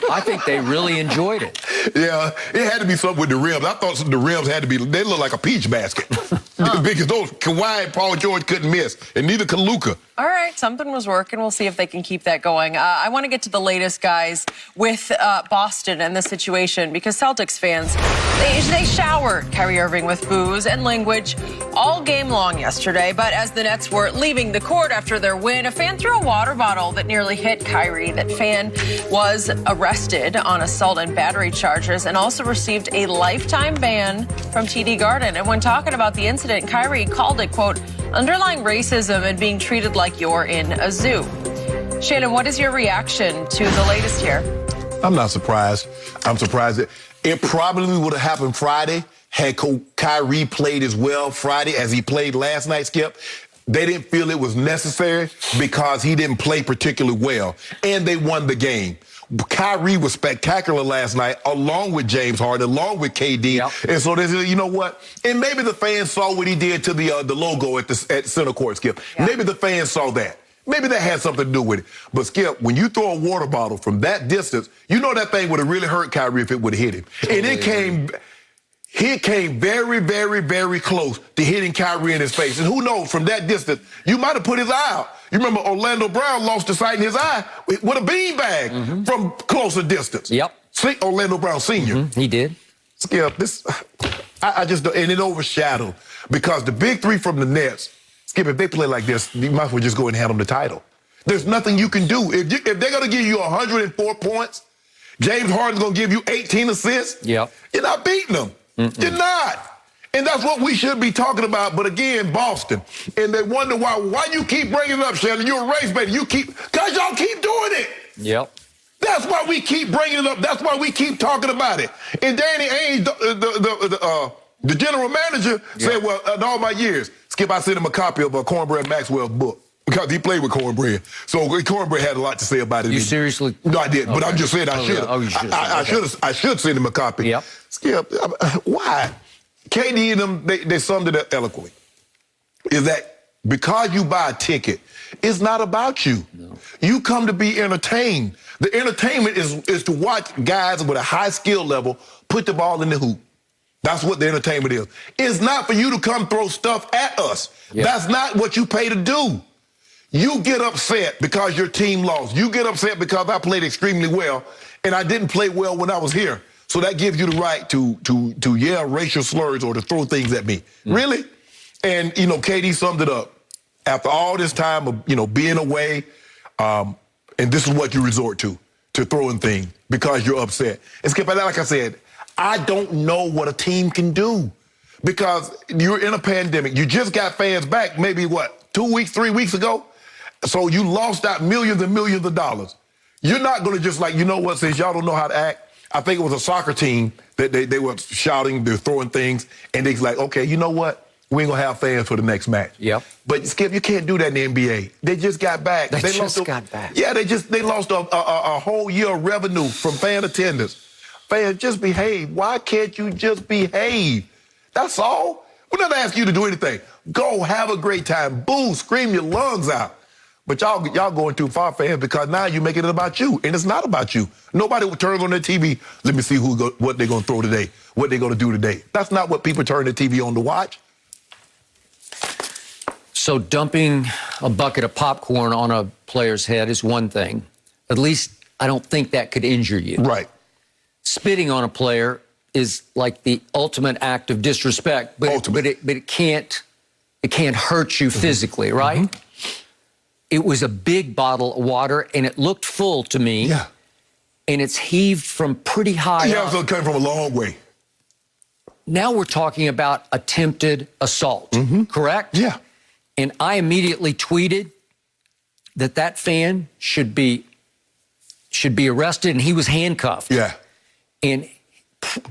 I think they really enjoyed it. Yeah, it had to be something with the rims. I thought the rims had to be, they look like a peach basket. Because those Kawhi and Paul George couldn't miss, and neither could Luka. All right, something was working. We'll see if they can keep that going. I want to get to the latest, guys, with Boston and the situation, because Celtics fans, they showered Kyrie Irving with booze and language all game long yesterday. But as the Nets were leaving the court after their win, a fan threw a water bottle that nearly hit Kyrie. That fan was arrested on assault and battery charges and also received a lifetime ban from TD Garden. And when talking about the incident, Kyrie called it, quote, underlying racism and being treated like you're in a zoo. Shannon, what is your reaction to the latest here? I'm not surprised. I'm surprised that it probably would have happened Friday had Kyrie played as well Friday as he played last night, Skip. They didn't feel it was necessary because he didn't play particularly well, and they won the game. Kyrie was spectacular last night, along with James Harden, along with KD. Yep. And so, you know what? And maybe the fans saw what he did to the logo at center court, Skip. Yeah. Maybe the fans saw that. Maybe that had something to do with it. But, Skip, when you throw a water bottle from that distance, you know that thing would have really hurt Kyrie if it would have hit him. Totally. And he came very, very, very close to hitting Kyrie in his face. And who knows, from that distance, you might have put his eye out. You remember Orlando Brown lost the sight in his eye with a beanbag from closer distance. Yep. See, Orlando Brown Sr. He did. Skip, I just don't, and it overshadowed because the big 3 from the Nets, Skip, if they play like this, you might as well just go and hand them the title. There's nothing you can do. If they're going to give you 104 points, James Harden's going to give you 18 assists, you're not beating them. You're not. And that's what we should be talking about. But again, Boston. And they wonder why you keep bringing it up, Shannon. You're a race baiter. Because y'all keep doing it. Yep. That's why we keep bringing it up. That's why we keep talking about it. And Danny Ainge, the general manager, said, well, in all my years, Skip, I sent him a copy of Cornbread Maxwell's book. Because he played with Cornbread. So Cornbread had a lot to say about it. You seriously? No, I didn't. Okay. But I'm just saying I should have. Oh, you should have. I should send him a copy. Yep. Skip, why? KD and them, they summed it up eloquently. Is that because you buy a ticket, it's not about you. No. You come to be entertained. The entertainment is to watch guys with a high skill level put the ball in the hoop. That's what the entertainment is. It's not for you to come throw stuff at us. Yep. That's not what you pay to do. You get upset because your team lost. You get upset because I played extremely well and I didn't play well when I was here. So that gives you the right to yell racial slurs or to throw things at me. Really? And, KD summed it up. After all this time of, being away, and this is what you resort to throwing things because you're upset. And Skip, like I said, I don't know what a team can do because you're in a pandemic. You just got fans back maybe, 2 weeks, 3 weeks ago? So you lost out millions and millions of dollars. You're not going to just since y'all don't know how to act, I think it was a soccer team that they were shouting, they're throwing things, and they're like, okay, you know what? We ain't going to have fans for the next match. Yep. But, Skip, you can't do that in the NBA. They just got back. They just got back. Yeah, they lost a whole year of revenue from fan attendance. Fans, just behave. Why can't you just behave? That's all. We're not asking you to do anything. Go have a great time. Boo, scream your lungs out. But y'all going too far, fans, because now you're making it about you, and it's not about you. Nobody turns on their TV, let me see what they're going to throw today, what they're going to do today. That's not what people turn their TV on to watch. So dumping a bucket of popcorn on a player's head is one thing. At least I don't think that could injure you. Right. Spitting on a player is like the ultimate act of disrespect, but it It can't hurt you physically, right? It was a big bottle of water, and it looked full to me. Yeah. And it's heaved from pretty high up. So it came from a long way. Now we're talking about attempted assault, correct? Yeah. And I immediately tweeted that fan should be arrested, and he was handcuffed. Yeah. And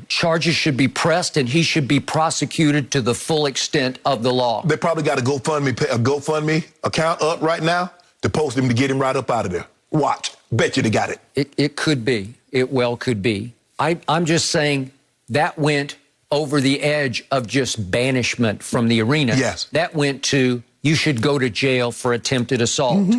charges should be pressed, and he should be prosecuted to the full extent of the law. They probably got a GoFundMe account up right now to post him to get him right up out of there. Watch. Bet you they got it. It could be. It well could be. I'm just saying that went over the edge of just banishment from the arena. Yes. That went to you should go to jail for attempted assault.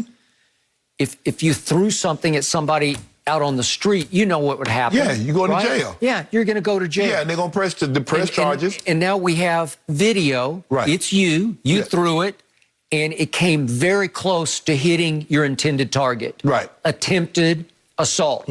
If you threw something at somebody out on the street, you know what would happen. Yeah, you go to jail. Yeah, you're going to go to jail. Yeah, and they're going to press charges. And now we have video. Right. It's you threw it, and it came very close to hitting your intended target. Right. Attempted assault.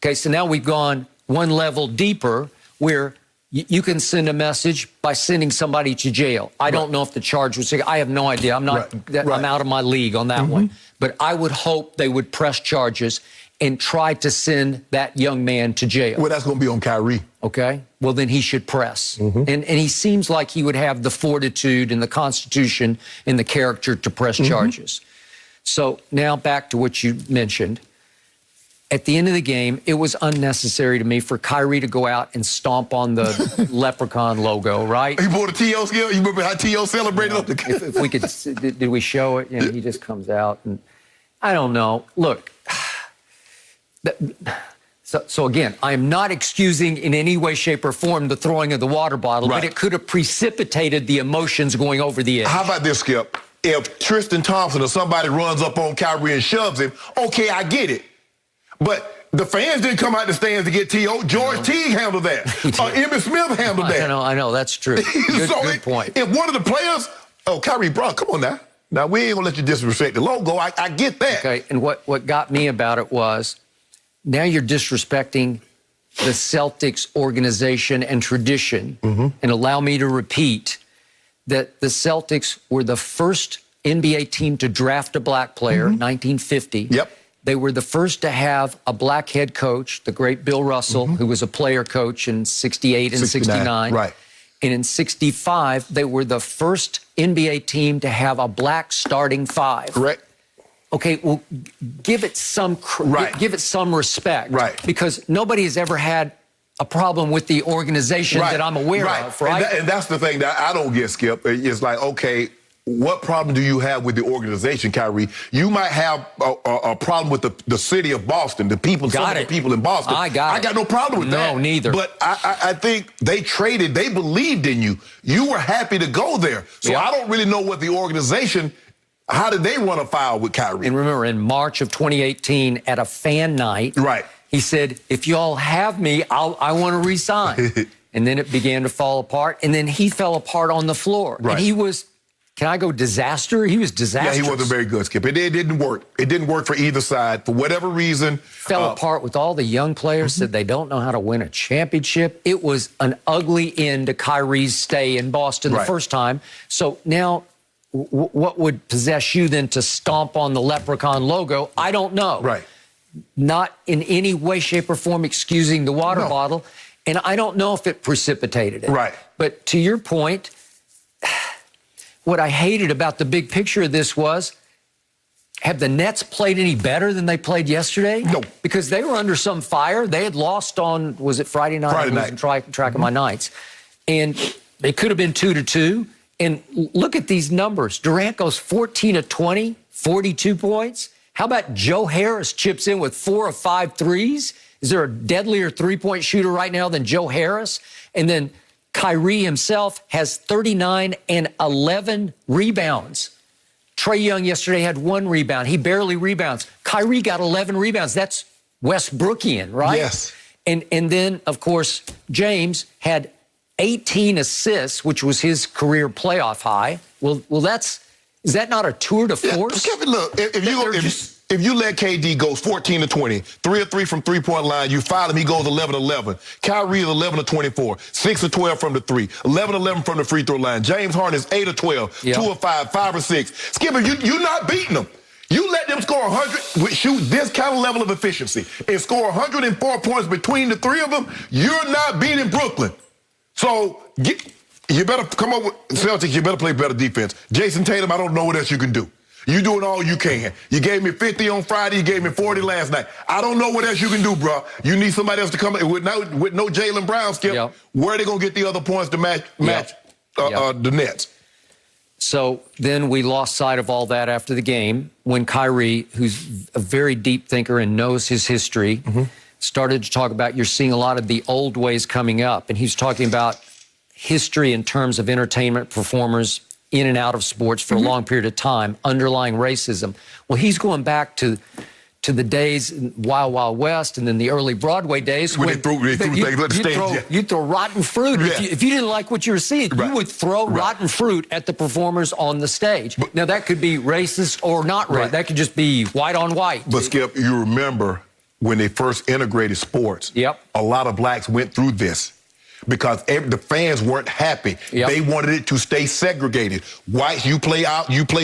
Okay, so now we've gone one level deeper where you can send a message by sending somebody to jail. I don't know if the charge was, I have no idea. I'm not, I'm out of my league on that one. But I would hope they would press charges and try to send that young man to jail. Well, that's going to be on Kyrie. Okay. Well, then he should press. And he seems like he would have the fortitude and the constitution and the character to press charges. So now back to what you mentioned. At the end of the game, it was unnecessary to me for Kyrie to go out and stomp on the leprechaun logo, right? He bought a T.O. skill. You remember how T.O. celebrated? If we could, did we show it? You know, he just comes out and I don't know. Look, so again, I'm not excusing in any way, shape, or form the throwing of the water bottle, but it could have precipitated the emotions going over the edge. How about this, Skip? If Tristan Thompson or somebody runs up on Kyrie and shoves him, okay, I get it. But the fans didn't come out the stands to get T.O. George Teague handled that. Emmitt Smith handled that. I know, that's true. Good point. If one of the players, Kyrie Brown, come on now. Now, we ain't going to let you disrespect the logo. I get that. Okay, and what got me about it was now you're disrespecting the Celtics organization and tradition. And allow me to repeat that the Celtics were the first NBA team to draft a black player in 1950. Yep. They were the first to have a black head coach, the great Bill Russell, who was a player coach in 68 and 69. Right. And in 65, they were the first NBA team to have a black starting five. Correct. Okay, well, give it some give it some respect. Right. Because nobody has ever had a problem with the organization that I'm aware of, right? And that's the thing that I don't get, Skip. It's like, okay, what problem do you have with the organization, Kyrie? You might have a problem with the city of Boston, the people, some of the people in Boston. I got no problem with that. No, neither. But I think they believed in you. You were happy to go there. So I don't really know what the organization, how did they run afoul with Kyrie? And remember, in March of 2018 at a fan night, he said, if y'all have me, I want to resign. And then it began to fall apart. And then he fell apart on the floor. And he was... Can I go disaster? He was disastrous. Yeah, he wasn't very good, Skip. It didn't work. It didn't work for either side. For whatever reason. Fell apart with all the young players, said they don't know how to win a championship. It was an ugly end to Kyrie's stay in Boston the first time. So now, what would possess you then to stomp on the leprechaun logo? I don't know. Right. Not in any way, shape, or form excusing the water bottle. And I don't know if it precipitated it. Right. But to your point... What I hated about the big picture of this was, have the Nets played any better than they played yesterday? No. Because they were under some fire. They had lost on, was it Friday night? Friday night. I wasn't track of my nights. And they could have been 2-2. And look at these numbers. Durant goes 14 of 20, 42 points. How about Joe Harris chips in with 4 of 5 threes? Is there a deadlier three-point shooter right now than Joe Harris? And then Kyrie himself has 39 and 11 rebounds. Trae Young yesterday had 1 rebound. He barely rebounds. Kyrie got 11 rebounds. That's Westbrookian, right? Yes. And then, of course, James had 18 assists, which was his career playoff high. Well, is that not a tour de force? Yeah, look, if if you let KD go 14 to 20, 3 of 3 from three-point line, you foul him, he goes 11-11. Kyrie is 11 to 24, 6 of 12 from the 3, 11-11 from the free throw line. James Harden is 8 of 12, 2 of 5, 5 of 6. Skip, you're not beating them. You let them score 100, shoot this kind of level of efficiency, and score 104 points between the three of them, you're not beating Brooklyn. So you better come up with Celtics, you better play better defense. Jason Tatum, I don't know what else you can do. You doing all you can. You gave me 50 on Friday, you gave me 40 last night. I don't know what else you can do, bro. You need somebody else to come in with no Jaylen Brown, Skip. Yep. Where are they going to get the other points to match the Nets? So then we lost sight of all that after the game when Kyrie, who's a very deep thinker and knows his history, started to talk about you're seeing a lot of the old ways coming up. And he's talking about history in terms of entertainment performers in and out of sports for a long period of time, underlying racism. Well, he's going back to the days Wild Wild West and then the early Broadway days when you'd throw rotten fruit. Yeah. If you didn't like what you were seeing, you would throw rotten fruit at the performers on the stage. Now, that could be racist or not racist. That could just be white on white. But, Skip, you remember when they first integrated sports, a lot of blacks went through this. Because the fans weren't happy. They wanted it to stay segregated. Whites, you play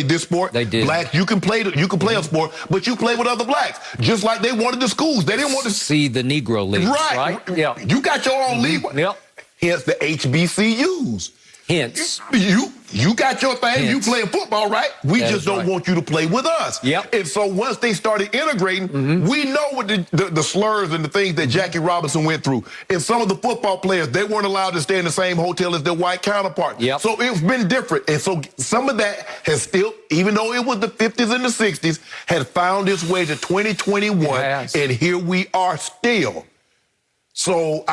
this sport. They did. Blacks, you can play a sport, but you play with other blacks. Just like they wanted the schools. They didn't want to see the Negro leagues, right? Yeah. You got your own league. Hence the HBCUs. Hence. You got your thing. You playing football, right? We just don't want you to play with us. And so once they started integrating, we know what the slurs and the things that Jackie Robinson went through. And some of the football players, they weren't allowed to stay in the same hotel as their white counterpart. So it's been different. And so some of that has still, even though it was the 50s and the 60s, had found its way to 2021. And here we are still. So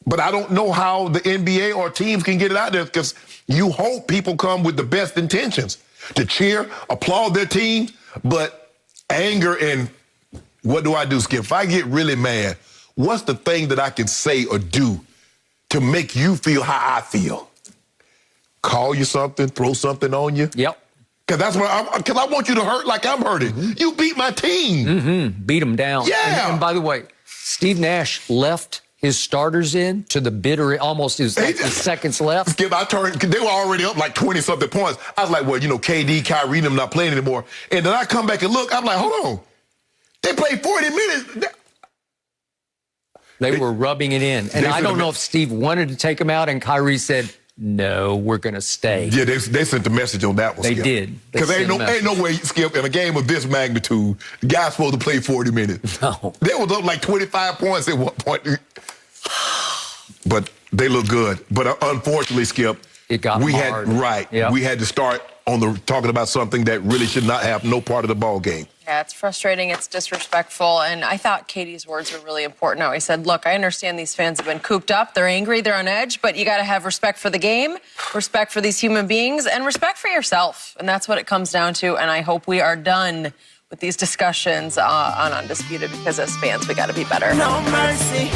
but I don't know how the NBA or teams can get it out there because you hope people come with the best intentions to cheer, applaud their team, but anger and what do I do, Skip? If I get really mad, what's the thing that I can say or do to make you feel how I feel? Call you something, throw something on you? Because that's what I want you to hurt like I'm hurting. You beat my team. Beat them down. Yeah. And by the way, Steve Nash left his starters in to the bitter, almost his seconds left. Skip, they were already up like 20-something points. I was like, well, KD, Kyrie, them not playing anymore. And then I come back and look, I'm like, hold on. They played 40 minutes. They were rubbing it in. And I don't know if Steve wanted to take him out and Kyrie said, no, we're going to stay. Yeah, they sent the message on that one, They Skip. did. Because ain't no way, Skip, in a game of this magnitude, the guy's supposed to play 40 minutes. No. They was up like 25 points at one point. But they look good. But unfortunately, Skip, it got hard. We had to start talking about something that really should not have no part of the ball game. Yeah, it's frustrating. It's disrespectful. And I thought Katie's words were really important. Now, he said, look, I understand these fans have been cooped up. They're angry. They're on edge. But you got to have respect for the game, respect for these human beings, and respect for yourself. And that's what it comes down to. And I hope we are done with these discussions on Undisputed because as fans, we got to be better. No mercy.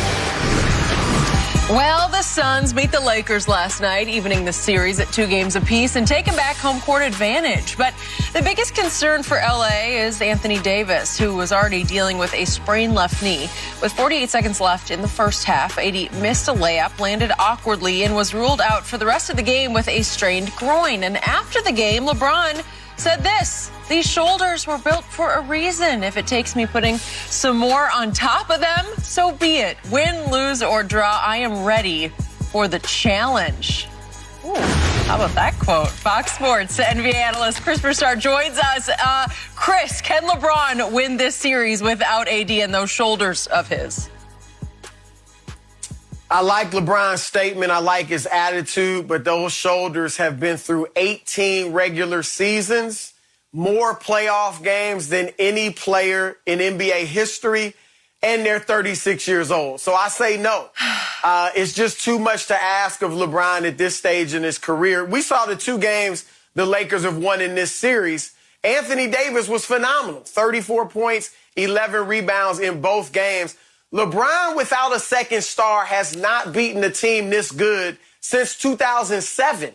Well, the Suns beat the Lakers last night, evening the series at 2 games apiece and taking back home court advantage. But the biggest concern for LA is Anthony Davis, who was already dealing with a sprained left knee. With 48 seconds left in the first half, AD missed a layup, landed awkwardly, and was ruled out for the rest of the game with a strained groin. And after the game, LeBron said this: these shoulders were built for a reason. If it takes me putting some more on top of them, so be it. Win, lose, or draw, I am ready for the challenge. Ooh, how about that quote? Fox Sports NBA analyst Chris Broussard joins us. Chris, can LeBron win this series without AD and those shoulders of his? I like LeBron's statement. I like his attitude, but those shoulders have been through 18 regular seasons, more playoff games than any player in NBA history, and they're 36 years old. So I say no. It's just too much to ask of LeBron at this stage in his career. We saw the 2 games the Lakers have won in this series. Anthony Davis was phenomenal. 34 points, 11 rebounds in both games. LeBron, without a second star, has not beaten a team this good since 2007.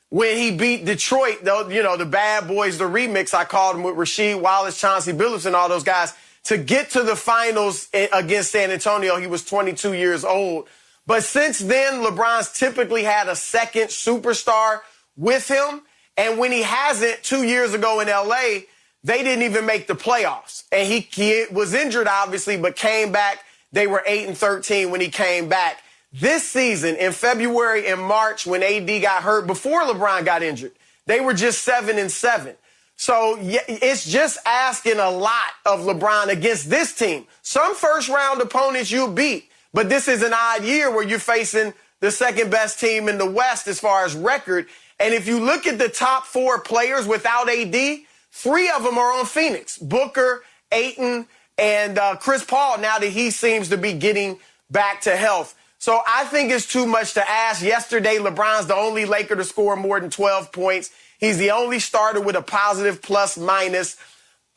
when he beat Detroit, though, you know, the Bad Boys, the remix, I called him with Rasheed Wallace, Chauncey Billups, and all those guys, to get to the finals against San Antonio. He was 22 years old. But since then, LeBron's typically had a second superstar with him. And when he hasn't, 2 years ago in L.A., they didn't even make the playoffs. And he was injured, obviously, but came back. They were 8-13 when he came back. This season, in February and March, when AD got hurt, before LeBron got injured, they were just 7-7. So it's just asking a lot of LeBron against this team. Some first-round opponents you'll beat, but this is an odd year where you're facing the second-best team in the West as far as record. And if you look at the top 4 players without AD, 3 of them are on Phoenix: Booker, Ayton, and Chris Paul, now that he seems to be getting back to health. So I think it's too much to ask. Yesterday, LeBron's the only Laker to score more than 12 points. He's the only starter with a positive plus-minus.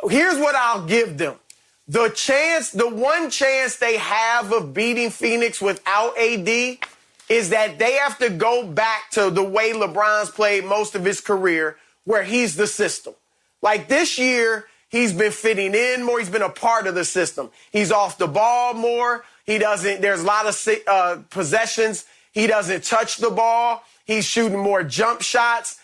Here's what I'll give them. The one chance they have of beating Phoenix without AD is that they have to go back to the way LeBron's played most of his career, where he's the system. Like this year, he's been fitting in more. He's been a part of the system. He's off the ball more. There's a lot of possessions. He doesn't touch the ball. He's shooting more jump shots.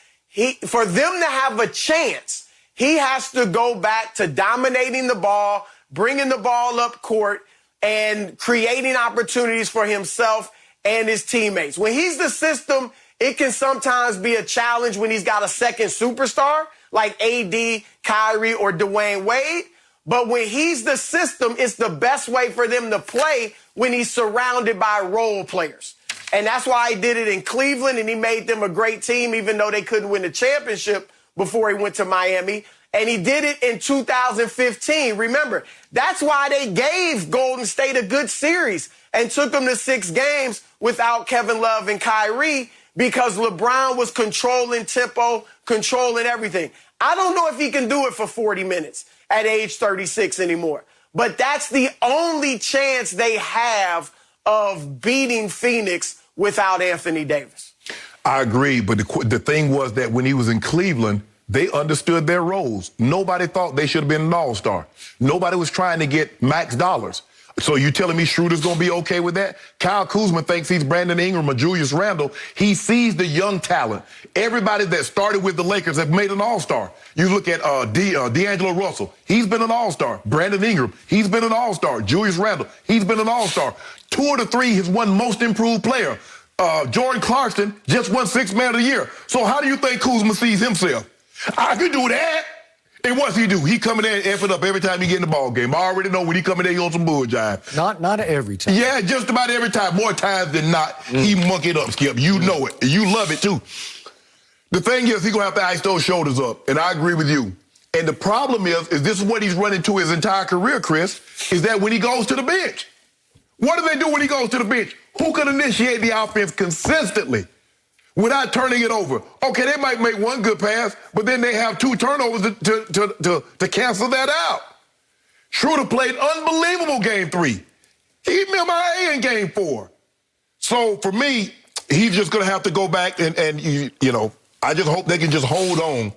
For them to have a chance, he has to go back to dominating the ball, bringing the ball up court, and creating opportunities for himself and his teammates. When he's the system, it can sometimes be a challenge when he's got a second superstar like AD, Kyrie, or Dwayne Wade. But when he's the system, it's the best way for them to play when he's surrounded by role players. And that's why he did it in Cleveland, and he made them a great team, even though they couldn't win the championship before he went to Miami. And he did it in 2015. Remember, that's why they gave Golden State a good series and took them to 6 games without Kevin Love and Kyrie, because LeBron was controlling tempo, controlling everything. I don't know if he can do it for 40 minutes at age 36 anymore. But that's the only chance they have of beating Phoenix without Anthony Davis. I agree, but the thing was that when he was in Cleveland, they understood their roles. Nobody thought they should have been an all-star. Nobody was trying to get max dollars. So you telling me Schroeder's going to be okay with that? Kyle Kuzma thinks he's Brandon Ingram or Julius Randle. He sees the young talent. Everybody that started with the Lakers have made an all-star. You look at D'Angelo Russell. He's been an all-star. Brandon Ingram, he's been an all-star. Julius Randle, he's been an all-star. 2 of the 3 has won most improved player. Jordan Clarkson just won 6th man of the year. So how do you think Kuzma sees himself? I can do that. And what's he do? He come in there and F it up every time he get in the ball game. I already know when he come in there, he on some bull jive. Not every time. Yeah, just about every time. More times than not, he monkey it up, Skip. You know it. You love it, too. The thing is, he's going to have to ice those shoulders up, and I agree with you. And the problem is this is what he's run into his entire career, Chris, is that when he goes to the bench, what do they do when he goes to the bench? Who can initiate the offense consistently without turning it over? Okay, they might make one good pass, but then they have 2 turnovers to cancel that out. Schroeder played unbelievable game 3. He MIA in game 4. So for me, he's just going to have to go back and you know, I just hope they can just hold on.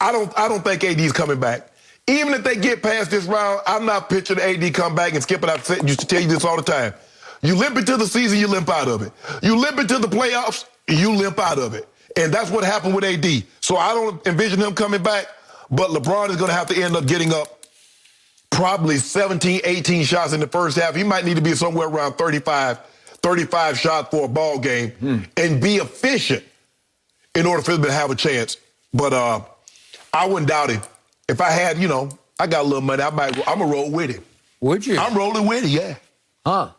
I don't think AD's coming back. Even if they get past this round, I'm not picturing AD come back and skip it. I used to tell you this all the time. You limp into the season, you limp out of it. You limp into the playoffs, you limp out of it. And that's what happened with AD. So I don't envision him coming back, but LeBron is going to have to end up getting up probably 17, 18 shots in the first half. He might need to be somewhere around 35 shots for a ball game and be efficient in order for him to have a chance. But I wouldn't doubt him. If I had, you know, I got a little money, I'm going to roll with him. Would you? I'm rolling with him, yeah. Huh.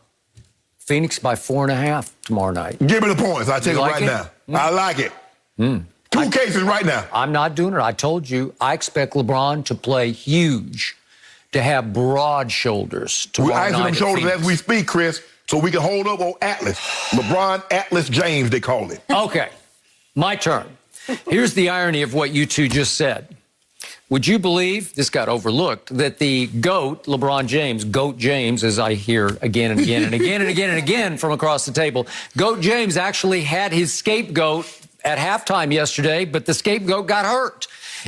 Phoenix by 4.5 tomorrow night. Give me the points. I take it like right it? now. I like it. 2 cases right now. I'm not doing it. I told you, I expect LeBron to play huge, to have broad shoulders tomorrow night. We're icing them shoulders Phoenix. as we speak, Chris, so we can hold up on Atlas. LeBron Atlas James, they call it. Okay, my turn. Here's the irony of what you two just said. Would you believe, this got overlooked, that the GOAT, LeBron James, GOAT James, as I hear again and again and again and again and again from across the table, GOAT James actually had his scapegoat at halftime yesterday, but the scapegoat got hurt.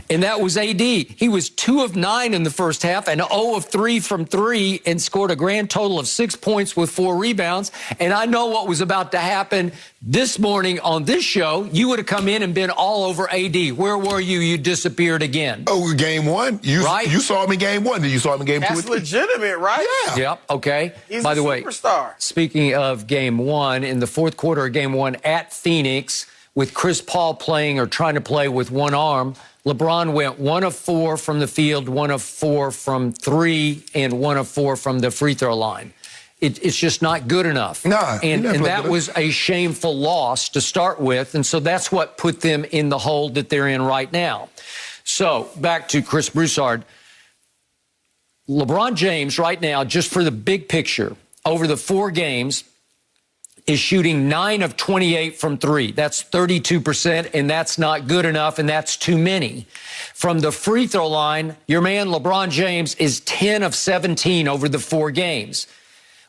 And that was AD. He was 2 of 9 in the first half and 0 of 3 from 3 and scored a grand total of 6 points with 4 rebounds. And I know what was about to happen this morning on this show. You would have come in and been all over AD. Where were you? You disappeared again. Oh, game 1? Right? You saw him in game 1. Did you saw him in game 2? That's legitimate, right? Yeah. Yep. Okay. He's By a the way, superstar. speaking of game 1, in the fourth quarter of game 1 at Phoenix, with Chris Paul playing or trying to play with one arm, LeBron went 1 of 4 from the field, 1 of 4 from 3, and 1 of 4 from the free throw line. It's just not good enough. Nah, and that was a shameful loss to start with, and so that's what put them in the hole that they're in right now. So back to Chris Broussard. LeBron James right now, just for the big picture, over the 4 games, is shooting 9 of 28 from 3. That's 32%, and that's not good enough, and that's too many. From the free throw line, your man LeBron James is 10 of 17 over the 4 games.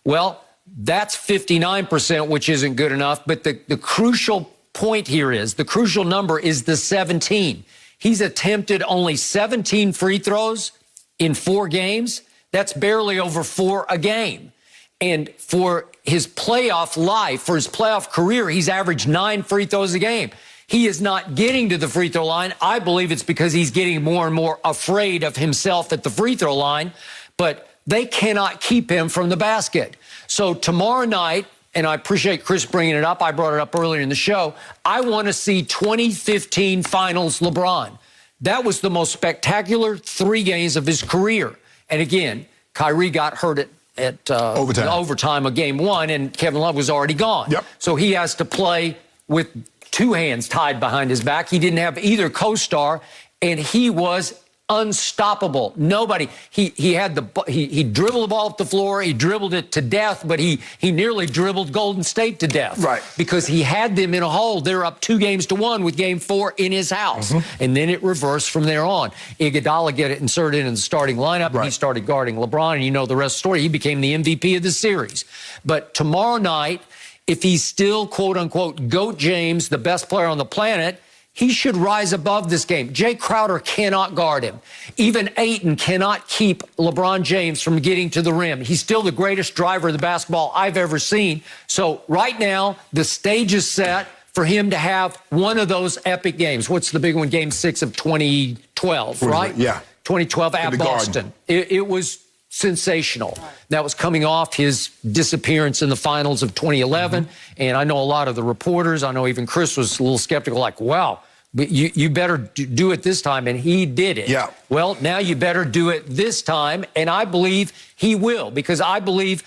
Well, that's 59%, which isn't good enough, but the crucial point here is, the crucial number is the 17. He's attempted only 17 free throws in 4 games. That's barely over 4 a game. And for his playoff life, for his playoff career, he's averaged 9 free throws a game. He is not getting to the free throw line. I believe it's because he's getting more and more afraid of himself at the free throw line, but they cannot keep him from the basket. So tomorrow night, and I appreciate Chris bringing it up, I brought it up earlier in the show, I want to see 2015 Finals LeBron. That was the most spectacular 3 games of his career. And again, Kyrie got hurt at overtime of game 1, and Kevin Love was already gone. Yep. So he has to play with 2 hands tied behind his back. He didn't have either co-star, and he was unstoppable. Nobody. He dribbled the ball up the floor. He dribbled it to death, but he nearly dribbled Golden State to death. Right. Because he had them in a hole. They're up 2-1 with game 4 in his house. Mm-hmm. And then it reversed from there on. Iguodala get it inserted in the starting lineup. Right. And he started guarding LeBron, and you know the rest of the story. He became the MVP of the series. But tomorrow night, if he's still, quote unquote, GOAT James, the best player on the planet, he should rise above this game. Jay Crowder cannot guard him. Even Ayton cannot keep LeBron James from getting to the rim. He's still the greatest driver of the basketball I've ever seen. So right now, the stage is set for him to have one of those epic games. What's the big one? Game 6 of 2012, right? Yeah. 2012 at Boston. It was sensational. That was coming off his disappearance in the finals of 2011. Mm-hmm. And I know a lot of the reporters, I know even Chris was a little skeptical, like, wow, but you better do it this time. And he did it. Yeah. Well, now you better do it this time. And I believe he will, because I believe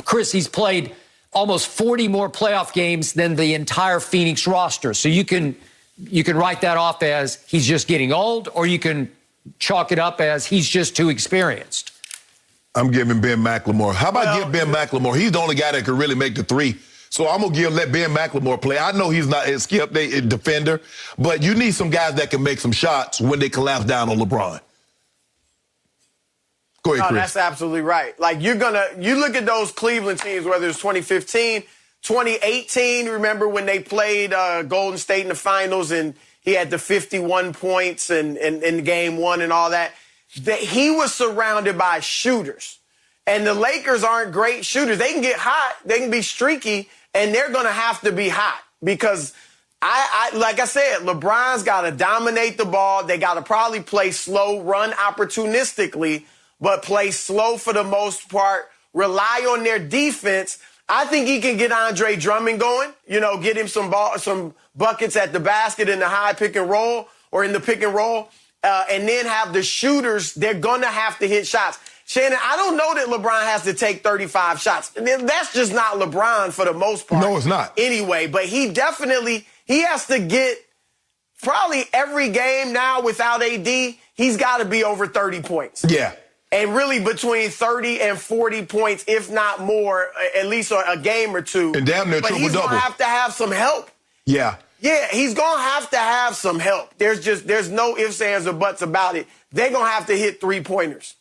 Chris, he's played almost 40 more playoff games than the entire Phoenix roster. So you can write that off as he's just getting old, or you can chalk it up as he's just too experienced. I'm giving Ben McLemore. How about give Ben McLemore? He's the only guy that can really make the 3. So I'm going to let Ben McLemore play. I know he's not a defender, but you need some guys that can make some shots when they collapse down on LeBron. Go ahead, Chris. That's absolutely right. Like, you look at those Cleveland teams, whether it's 2015, 2018, remember when they played Golden State in the finals and he had the 51 points in game 1 and all that. He was surrounded by shooters. And the Lakers aren't great shooters. They can get hot, they can be streaky, and they're going to have to be hot because, like I said, LeBron's got to dominate the ball. They got to probably play slow, run opportunistically, but play slow for the most part, rely on their defense. I think he can get Andre Drummond going, get him some buckets at the basket in the high pick and roll or in the pick and roll. And then have the shooters, they're going to have to hit shots. Shannon, I don't know that LeBron has to take 35 shots. That's just not LeBron for the most part. No, it's not. Anyway, but he has to get probably every game now without AD, he's got to be over 30 points. Yeah. And really between 30 and 40 points, if not more, at least a game or 2. And damn near triple-double. But he's going to have some help. Yeah. Yeah, he's going to have some help. There's no ifs, ands, or buts about it. They're going to have to hit 3-pointers.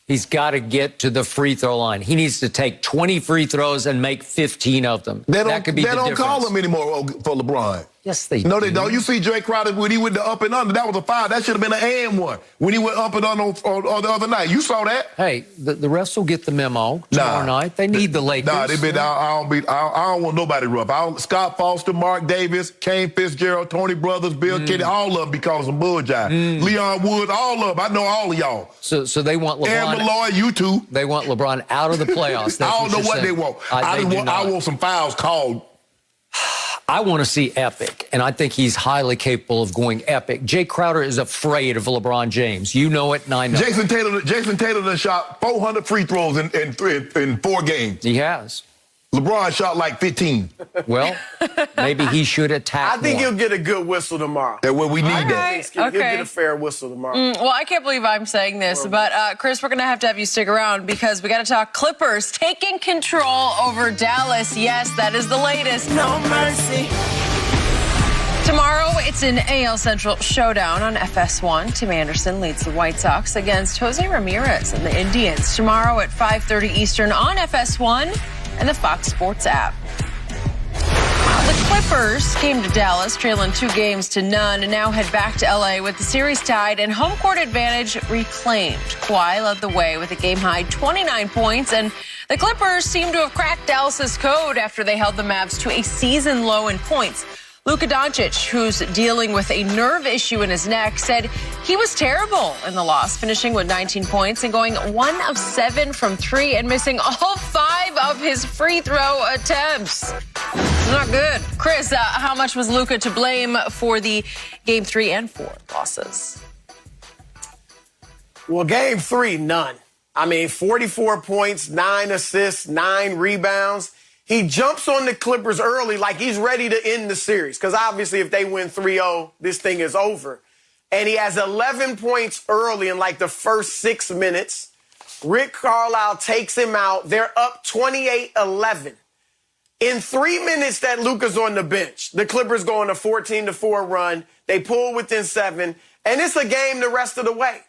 He's got to get to the free throw line. He needs to take 20 free throws and make 15 of them. They that could be the difference. call him anymore for LeBron. Yes, they No, do. they don't. You see Jay Crowder when he went to up and under. That was a foul. That should have been an and one when he went up and under on the other night. You saw that? Hey, the refs will get the memo tomorrow night. They need the Lakers. Nah, they been. I don't want nobody rough. Scott Foster, Mark Davis, Kane Fitzgerald, Tony Brothers, Bill Kenny, all of them be calling some bull jive. Leon Wood, all of them. I know all of y'all. So they want LeBron. Aaron Malloy, you too. They want LeBron out of the playoffs. I don't know what they want. I want some fouls called. I want to see epic, and I think he's highly capable of going epic. Jay Crowder is afraid of LeBron James. You know it, and I know. Jason Taylor done shot 400 free throws in 4 games. He has. LeBron shot like 15. Well, maybe he should attack I think more. he'll get a good whistle tomorrow. That's what we need. Right. He'll get a fair whistle tomorrow. Well, I can't believe I'm saying this, but Chris, we're going to have you stick around because we got to talk Clippers taking control over Dallas. Yes, that is the latest. No mercy. Tomorrow, it's an AL Central showdown on FS1. Tim Anderson leads the White Sox against Jose Ramirez and the Indians. Tomorrow at 5:30 Eastern on FS1 and the Fox Sports app. The Clippers came to Dallas trailing 2-0 and now head back to LA with the series tied and home court advantage reclaimed. Kawhi led the way with a game-high 29 points, and the Clippers seem to have cracked Dallas's code after they held the Mavs to a season low in points. Luka Doncic, who's dealing with a nerve issue in his neck, said he was terrible in the loss, finishing with 19 points and going 1 of 7 from 3 and missing all 5 of his free throw attempts. It's not good. Chris, how much was Luka to blame for the Game 3 and 4 losses? Well, Game 3, none. I mean, 44 points, 9 assists, 9 rebounds. He jumps on the Clippers early like he's ready to end the series because obviously if they win 3-0, this thing is over. And he has 11 points early in like the first 6 minutes. Rick Carlisle takes him out. They're up 28-11. In 3 minutes that Luka's on the bench, the Clippers go on a 14-4 run. They pull within 7, and it's a game the rest of the way.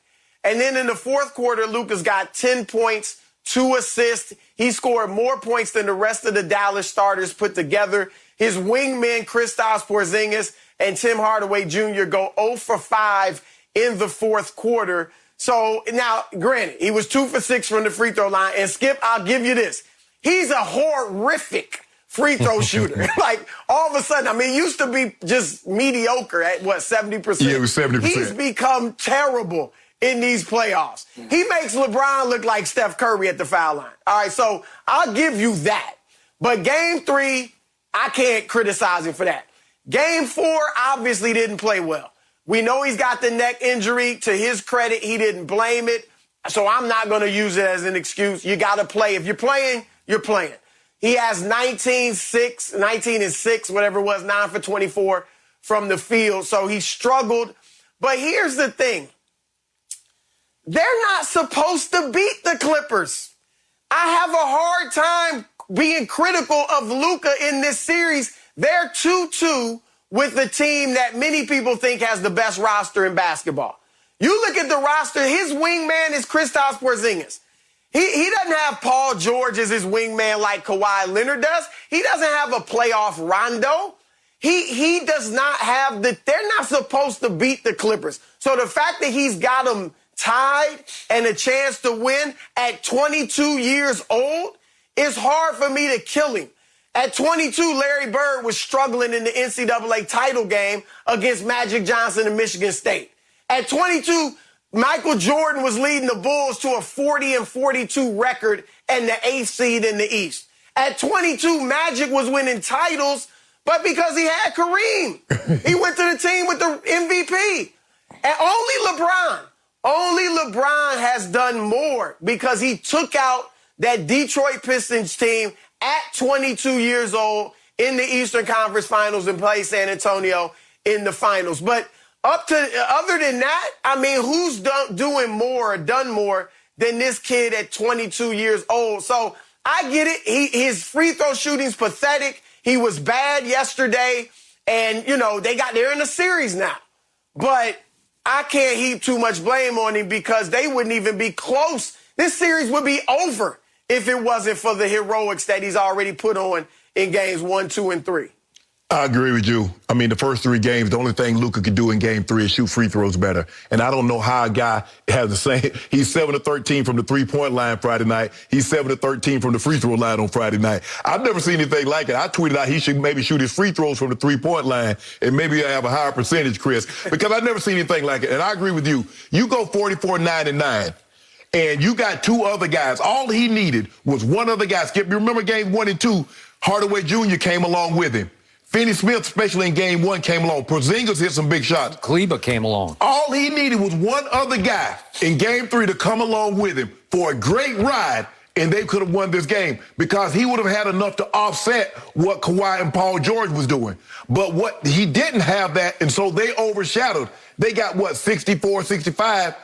And then in the fourth quarter, Luka's got 10 points, 2 assists. He scored more points than the rest of the Dallas starters put together. His wingmen, Kristaps Porzingis and Tim Hardaway Jr. go 0 for 5 in the fourth quarter. So now, granted, he was 2 for 6 from the free throw line. And Skip, I'll give you this. He's a horrific free throw shooter. Like, all of a sudden, I mean, he used to be just mediocre at, 70%? Yeah, it was 70%. He's become terrible in these playoffs. He makes LeBron look like Steph Curry at the foul line. All right, so I'll give you that. But Game 3, I can't criticize him for that. Game 4 obviously didn't play well. We know he's got the neck injury. To his credit, he didn't blame it. So I'm not going to use it as an excuse. You got to play. If you're playing, you're playing. He has 19 and 6, whatever it was, 9 for 24 from the field. So he struggled. But here's the thing. They're not supposed to beat the Clippers. I have a hard time being critical of Luka in this series. They're 2-2 with the team that many people think has the best roster in basketball. You look at the roster, his wingman is Kristaps Porzingis. He doesn't have Paul George as his wingman like Kawhi Leonard does. He doesn't have a playoff Rondo. He does not have they're not supposed to beat the Clippers. So the fact that he's got them tied and a chance to win at 22 years old, it's hard for me to kill him. At 22, Larry Bird was struggling in the NCAA title game against Magic Johnson and Michigan State. At 22, Michael Jordan was leading the Bulls to a 40-42 record and the 8th seed in the East. At 22, Magic was winning titles, but because he had Kareem, he went to the team with the MVP. And only LeBron has done more because he took out that Detroit Pistons team at 22 years old in the Eastern Conference Finals and played San Antonio in the finals. But other than that, I mean, who's done more than this kid at 22 years old? So I get it. His free throw shooting's pathetic. He was bad yesterday. And, they're in a series now. But I can't heap too much blame on him because they wouldn't even be close. This series would be over if it wasn't for the heroics that he's already put on in games 1, 2, and 3. I agree with you. I mean, the first 3 games, the only thing Luka could do in game 3 is shoot free throws better. And I don't know how a guy has the same. He's 7 of 13 from the 3-point line Friday night. He's 7 of 13 from the free throw line on Friday night. I've never seen anything like it. I tweeted out he should maybe shoot his free throws from the 3-point line and maybe have a higher percentage, Chris, because I've never seen anything like it. And I agree with you. You go 44-9-9. And you got 2 other guys. All he needed was one other guy. Skip, you remember game 1 and 2, Hardaway Jr. came along with him. Finney-Smith, especially in game 1, came along. Porzingis hit some big shots. Kleba came along. All he needed was one other guy in game 3 to come along with him for a great ride, and they could have won this game because he would have had enough to offset what Kawhi and Paul George was doing. But what he didn't have that, and so they overshadowed. They got, 64, 65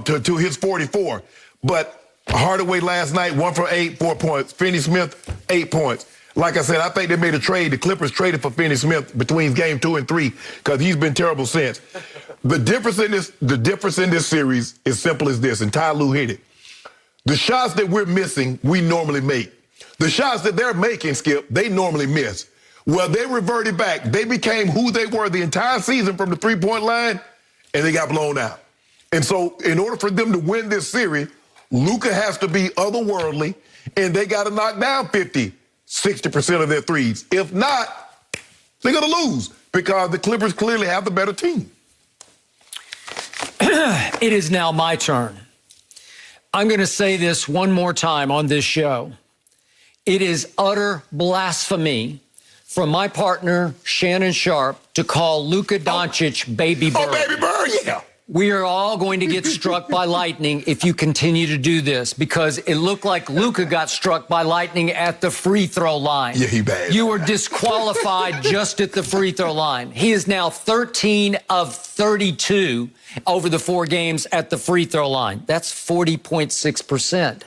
to his 44. But Hardaway last night, 1 for 8, 4 points. Finney-Smith, 8 points. Like I said, I think they made a trade. The Clippers traded for Finney-Smith between game 2 and 3 because he's been terrible since. The difference in this series is simple as this, and Ty Lue hit it. The shots that we're missing, we normally make. The shots that they're making, Skip, they normally miss. Well, they reverted back. They became who they were the entire season from the 3-point line, and they got blown out. And so in order for them to win this series, Luka has to be otherworldly, and they got to knock down 60% of their threes. If not, they're going to lose because the Clippers clearly have the better team. It is now my turn. I'm going to say this one more time on this show. It is utter blasphemy from my partner, Shannon Sharpe, to call Luka Doncic Baby Bird. Oh, Baby Bird, yeah. We are all going to get struck by lightning if you continue to do this because it looked like Luka got struck by lightning at the free throw line. Yeah, he bad. You were disqualified just at the free throw line. He is now 13 of 32 over the 4 games at the free throw line. That's 40.6%.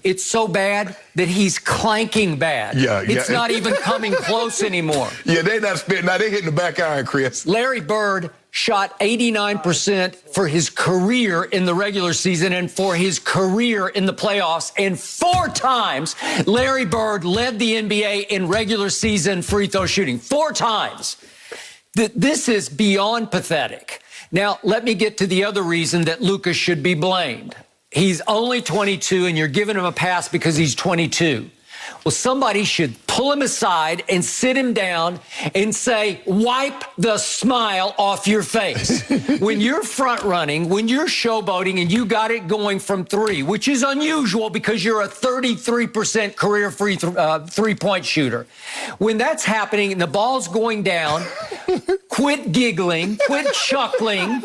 It's so bad that he's clanking bad. Yeah. It's not even coming close anymore. Yeah, they're not spitting. Now they're hitting the back iron, Chris. Larry Bird shot 89% for his career in the regular season and for his career in the playoffs. And 4 times, Larry Bird led the NBA in regular season free throw shooting. 4 times. This is beyond pathetic. Now, let me get to the other reason that Luka should be blamed. He's only 22, and you're giving him a pass because he's 22. Well, somebody should pull him aside and sit him down and say, wipe the smile off your face. When you're front running, when you're showboating and you got it going from 3, which is unusual because you're a 33% career free 3-point shooter. When that's happening and the ball's going down, quit giggling, quit chuckling,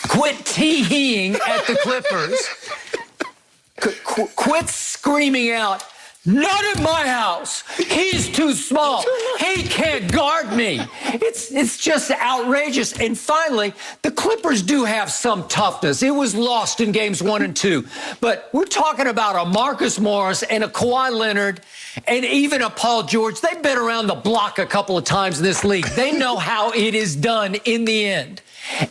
quit tee-heeing at the Clippers. Quit screaming out, not in my house. He's too small. He can't guard me. It's just outrageous. And finally, the Clippers do have some toughness. It was lost in games 1 and 2. But we're talking about a Marcus Morris and a Kawhi Leonard and even a Paul George. They've been around the block a couple of times in this league. They know how it is done in the end.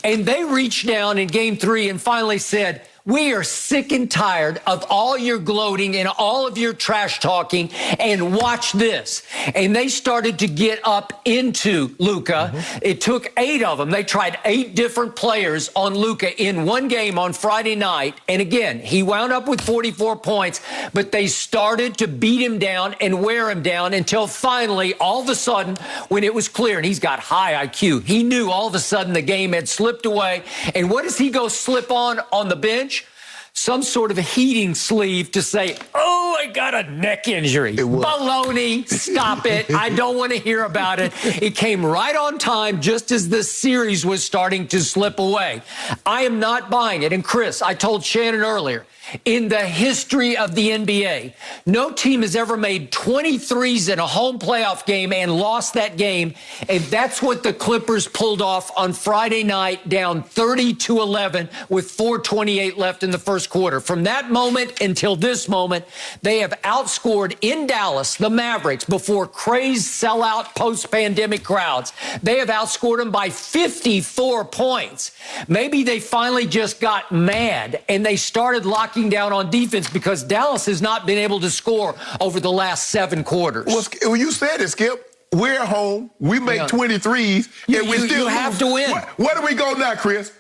And they reached down in game 3 and finally said, we are sick and tired of all your gloating and all of your trash talking, and watch this. And they started to get up into Luka. It took 8 of them. They tried 8 different players on Luka in one game on Friday night. And again, he wound up with 44 points, but they started to beat him down and wear him down until finally, all of a sudden, when it was clear, and he's got high IQ, he knew all of a sudden the game had slipped away. And what does he go slip on the bench? Some sort of a heating sleeve to say, oh, I got a neck injury. Baloney, stop it. I don't want to hear about it. It came right on time just as the series was starting to slip away. I am not buying it. And Chris, I told Shannon earlier, in the history of the NBA, no team has ever made 23s in a home playoff game and lost that game. And that's what the Clippers pulled off on Friday night, down 30-11 with 4:28 left in the first quarter. From that moment until this moment, they have outscored in Dallas the Mavericks before crazed sellout post-pandemic crowds. They have outscored them by 54 points. Maybe they finally just got mad and they started locking down on defense because Dallas has not been able to score over the last 7 quarters. Well, you said it, Skip. We're at home. We make 23s, and we still have to win. Where do we go now, Chris?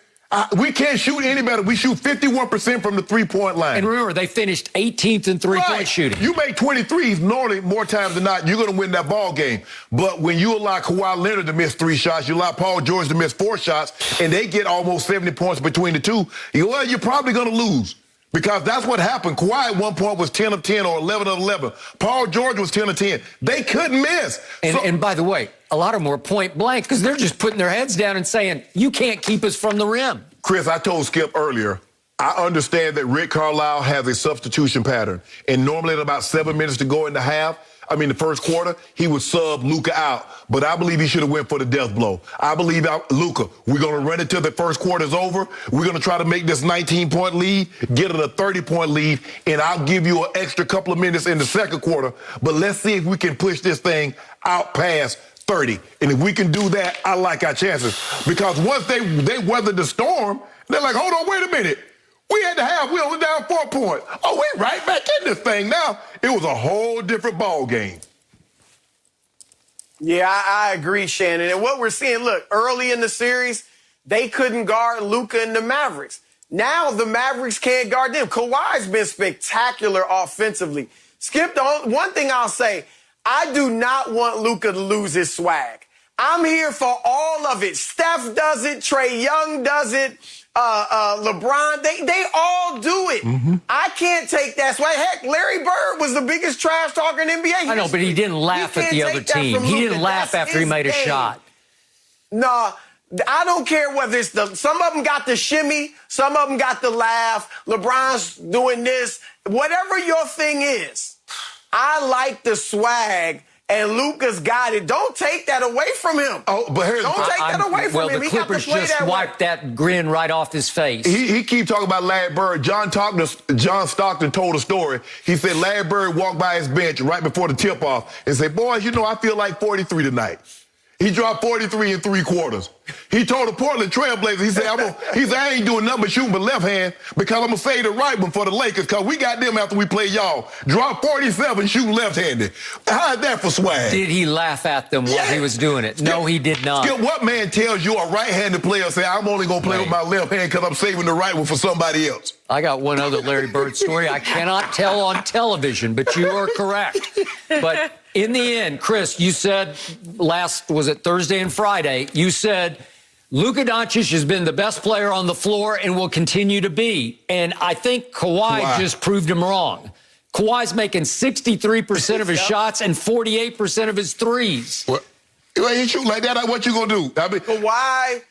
We can't shoot any better. We shoot 51% from the three-point line. And remember, they finished 18th in three-point shooting. You make 23s, normally, more times than not, you're going to win that ball game. But when you allow Kawhi Leonard to miss 3 shots, you allow Paul George to miss 4 shots, and they get almost 70 points between the two, you're probably going to lose. Because that's what happened. Kawhi at one point was 10 of 10 or 11 of 11. Paul George was 10 of 10. They couldn't miss. And by the way, a lot of them were point blank because they're just putting their heads down and saying, you can't keep us from the rim. Chris, I told Skip earlier, I understand that Rick Carlisle has a substitution pattern. And normally at about 7 minutes to go in the first quarter, he would sub Luka out. But I believe he should have went for the death blow. I believe Luka, we're going to run it till the first quarter's over. We're going to try to make this 19-point lead, get it a 30-point lead, and I'll give you an extra couple of minutes in the second quarter. But let's see if we can push this thing out past 30. And if we can do that, I like our chances. Because once they weathered the storm, they're like, hold on, wait a minute. We had to have, we only down 4 points. Oh, we're right back in this thing now. It was a whole different ball game. Yeah, I agree, Shannon. And what we're seeing, look, early in the series, they couldn't guard Luka and the Mavericks. Now the Mavericks can't guard them. Kawhi's been spectacular offensively. Skip, one thing I'll say, I do not want Luka to lose his swag. I'm here for all of it. Steph does it. Trae Young does it. LeBron, they all do it. Mm-hmm. I can't take that swag. Heck, Larry Bird was the biggest trash talker in NBA history. I know, but he didn't laugh at the other team. He didn't laugh after he made a shot. No, I don't care whether it's some of them got the shimmy, some of them got the laugh. LeBron's doing this. Whatever your thing is, I like the swag. And Luka's got it. Don't take that away from him. Oh, but here's don't take that away from him. Well, the Clippers just wiped that grin right off his face. He keep talking about Larry Bird. John Stockton told a story. He said Larry Bird walked by his bench right before the tip-off and said, boys, I feel like 43 tonight. He dropped 43 in 3 quarters. He told the Portland Trailblazers, he said, I ain't doing nothing but shooting with left hand because I'm going to save the right one for the Lakers because we got them after we play y'all. Drop 47 shooting left-handed. How's that for swag? Did he laugh at them while he was doing it? No, he did not. Skip, what man tells you a right-handed player say, I'm only going to play with my left hand because I'm saving the right one for somebody else? I got one other Larry Bird story I cannot tell on television, but you are correct. But in the end, Chris, you said was it Thursday and Friday, you said Luka Doncic has been the best player on the floor and will continue to be. And I think Kawhi just proved him wrong. Kawhi's making 63% of his shots and 48% of his threes. Well, you shoot like that, what you going to do? Kawhi,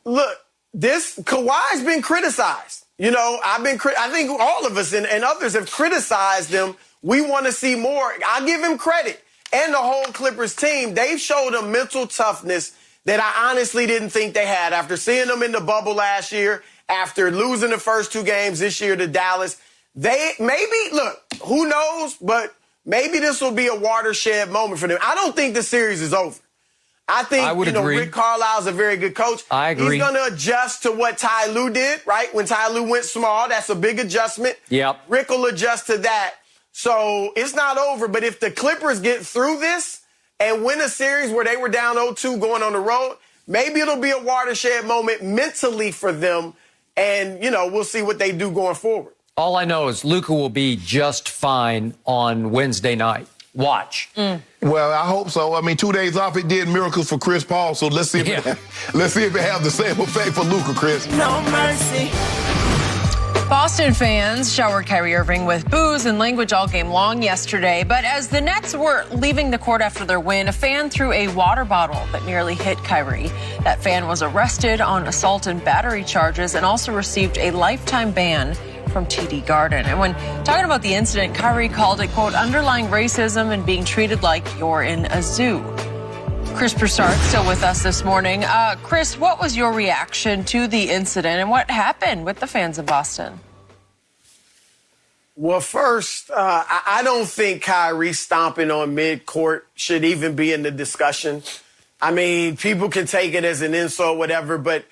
look, Kawhi's been criticized. I think all of us and others have criticized him. We want to see more. I'll give him credit. And the whole Clippers team, they've showed a mental toughness that I honestly didn't think they had. After seeing them in the bubble last year, after losing the first 2 games this year to Dallas, who knows, but maybe this will be a watershed moment for them. I don't think the series is over. I think, Rick Carlisle's a very good coach. I agree. He's going to adjust to what Ty Lue did, right? When Ty Lue went small, that's a big adjustment. Yep. Rick will adjust to that. So it's not over, but if the Clippers get through this and win a series where they were down 0-2 going on the road, maybe it'll be a watershed moment mentally for them, and, we'll see what they do going forward. All I know is Luka will be just fine on Wednesday night. Watch. Well, I hope so. 2 days off, it did miracles for Chris Paul, so let's see if it has the same effect for Luka, Chris. No mercy. Boston fans showered Kyrie Irving with booze and language all game long yesterday. But as the Nets were leaving the court after their win, a fan threw a water bottle that nearly hit Kyrie. That fan was arrested on assault and battery charges and also received a lifetime ban from TD Garden. And when talking about the incident, Kyrie called it, quote, underlying racism and being treated like you're in a zoo. Chris Broussard still with us this morning. Chris, what was your reaction to the incident and what happened with the fans of Boston? Well, first, I don't think Kyrie stomping on mid-court should even be in the discussion. People can take it as an insult, whatever, but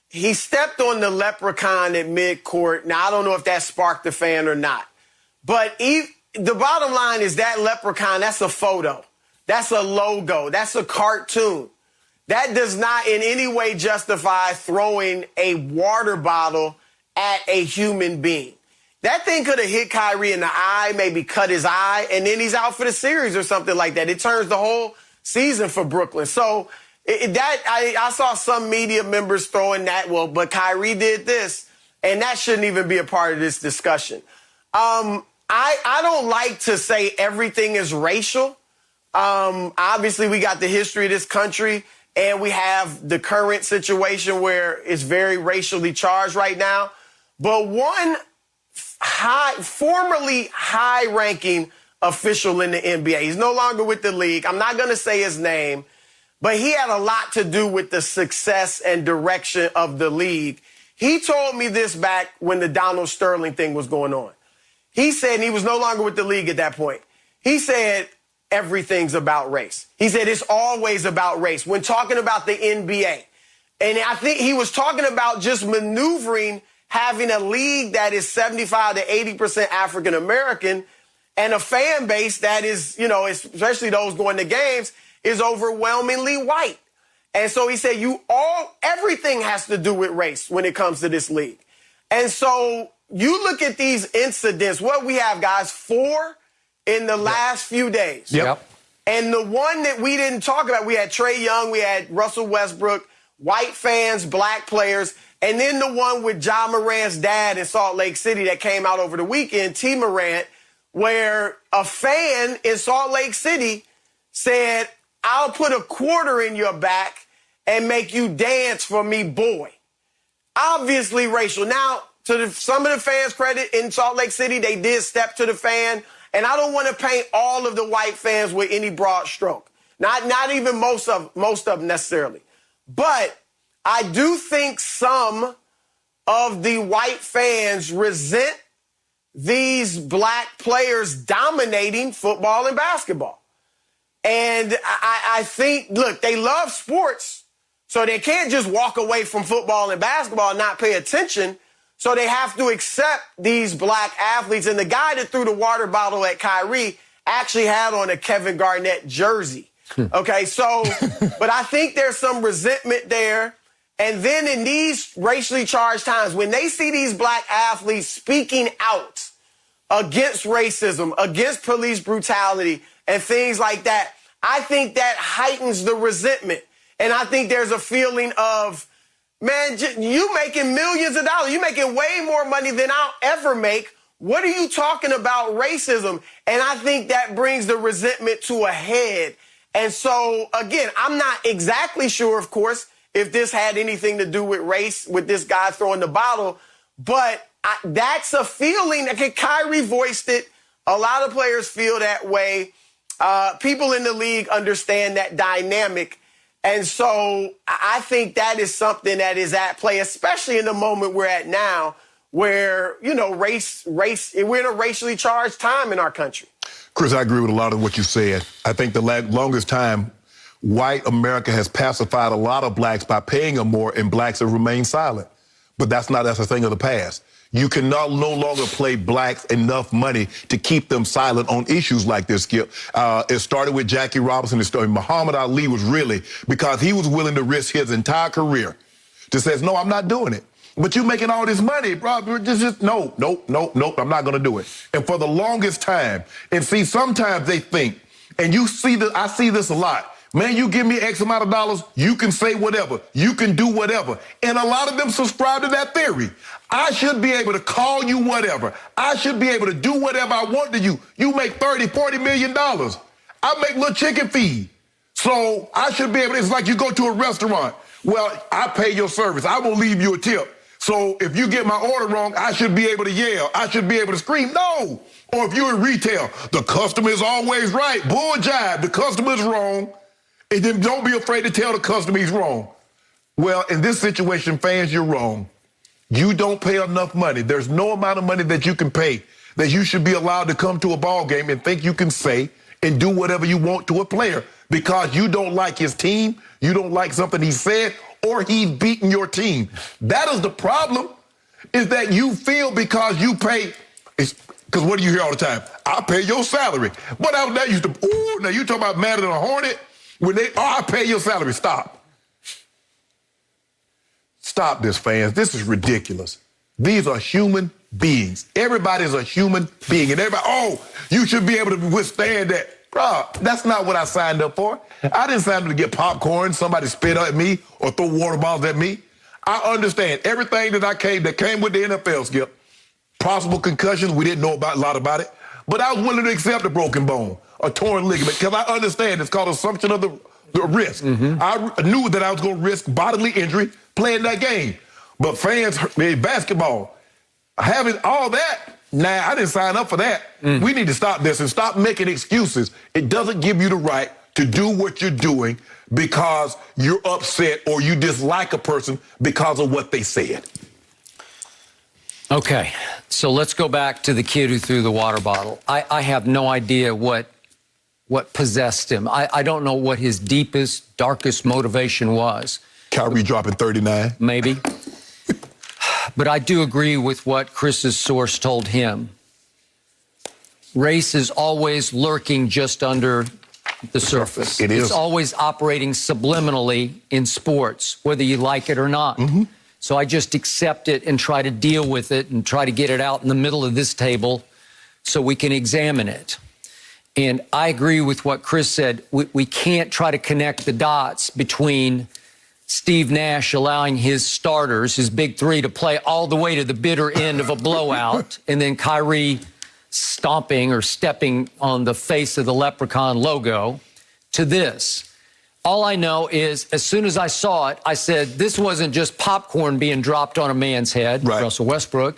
he stepped on the leprechaun at mid-court. Now, I don't know if that sparked the fan or not. But the bottom line is that leprechaun, that's a photo. That's a logo. That's a cartoon. That does not in any way justify throwing a water bottle at a human being. That thing could have hit Kyrie in the eye, maybe cut his eye, and then he's out for the series or something like that. It turns the whole season for Brooklyn. So I saw some media members throwing that, well, but Kyrie did this, and that shouldn't even be a part of this discussion. I don't like to say everything is racial. Obviously, we got the history of this country, and we have the current situation where it's very racially charged right now. But one formerly high-ranking official in the NBA, he's no longer with the league. I'm not going to say his name, but he had a lot to do with the success and direction of the league. He told me this back when the Donald Sterling thing was going on. He said, and he was no longer with the league at that point, he said, everything's about race. He said, it's always about race when talking about the NBA. And I think he was talking about just maneuvering, having a league that is 75 to 80% African-American and a fan base that is, you know, especially those going to games, is overwhelmingly white. And so he said, everything has to do with race when it comes to this league. And so you look at these incidents, what we have, guys, 4 in the last few days. Yep. And the one that we didn't talk about, we had Trae Young, we had Russell Westbrook, white fans, black players, and then the one with Ja Morant's dad in Salt Lake City that came out over the weekend, T. Morant, where a fan in Salt Lake City said, I'll put a quarter in your back and make you dance for me, boy. Obviously racial. Now, to some of the fans' credit in Salt Lake City, they did step to the fan. And I don't want to paint all of the white fans with any broad stroke. Not even most of them necessarily. But I do think some of the white fans resent these black players dominating football and basketball. And I think, look, they love sports, so they can't just walk away from football and basketball and not pay attention. So they have to accept these black athletes. And the guy that threw the water bottle at Kyrie actually had on a Kevin Garnett jersey. Okay, so, but I think there's some resentment there. And then in these racially charged times, when they see these black athletes speaking out against racism, against police brutality, and things like that, I think that heightens the resentment. And I think there's a feeling of, man, you making millions of dollars. You making way more money than I'll ever make. What are you talking about racism? And I think that brings the resentment to a head. And so, again, I'm not exactly sure, of course, if this had anything to do with race, with this guy throwing the bottle. But that's a feeling. Okay, Kyrie voiced it. A lot of players feel that way. People in the league understand that dynamic. And so I think that is something that is at play, especially in the moment we're at now, where, you know, race, we're in a racially charged time in our country. Chris, I agree with a lot of what you said. I think the longest time, white America has pacified a lot of blacks by paying them more, and blacks have remained silent. But that's a thing of the past. You can no longer pay blacks enough money to keep them silent on issues like this, Skip. It started with Jackie Robinson. Muhammad Ali was really, because he was willing to risk his entire career to say, no, I'm not doing it. But you making all this money, bro. No, I'm not going to do it. And for the longest time, and see, sometimes they think, and I see this a lot, man, you give me X amount of dollars, you can say whatever, you can do whatever. And a lot of them subscribe to that theory. I should be able to call you whatever. I should be able to do whatever I want to you. You make $30, $40 million. I make little chicken feed. So I should be able to, it's like you go to a restaurant. Well, I pay your service. I will leave you a tip. So if you get my order wrong, I should be able to yell. I should be able to scream. No. Or if you're in retail, the customer is always right. Bull jive. The customer is wrong. And then don't be afraid to tell the customer he's wrong. Well, in this situation, fans, you're wrong. You don't pay enough money. There's no amount of money that you can pay that you should be allowed to come to a ball game and think you can say and do whatever you want to a player because you don't like his team, you don't like something he said, or he's beating your team. That is the problem, is that you feel because you pay. Because what do you hear all the time? I'll pay your salary. But out there used to, now you talking about madder than a hornet? When I'll pay your salary. Stop. Stop this, fans. This is ridiculous. These are human beings. Everybody's a human being. And everybody, you should be able to withstand that. Bro, that's not what I signed up for. I didn't sign up to get popcorn, somebody spit at me, or throw water bottles at me. I understand everything that came with the NFL, Skip. Possible concussions, we didn't know a lot about it. But I was willing to accept a broken bone, a torn ligament, because I understand it's called assumption of the risk. I knew that I was going to risk bodily injury playing that game. But fans, basketball, having all that, I didn't sign up for that. We need to stop this and stop making excuses. It doesn't give you the right to do what you're doing because you're upset or you dislike a person because of what they said. Okay, so let's go back to the kid who threw the water bottle. I have no idea what possessed him. I don't know what his deepest, darkest motivation was. Kyrie dropping 39. Maybe. But I do agree with what Chris's source told him. Race is always lurking just under the surface. It is. It's always operating subliminally in sports, whether you like it or not. So I just accept it and try to deal with it and try to get it out in the middle of this table so we can examine it. And I agree with what Chris said. We can't try to connect the dots between Steve Nash allowing his starters, his big three, to play all the way to the bitter end of a blowout, and then Kyrie stomping or stepping on the face of the leprechaun logo to this. All I know is as soon as I saw it, I said, this wasn't just popcorn being dropped on a man's head, Russell Westbrook,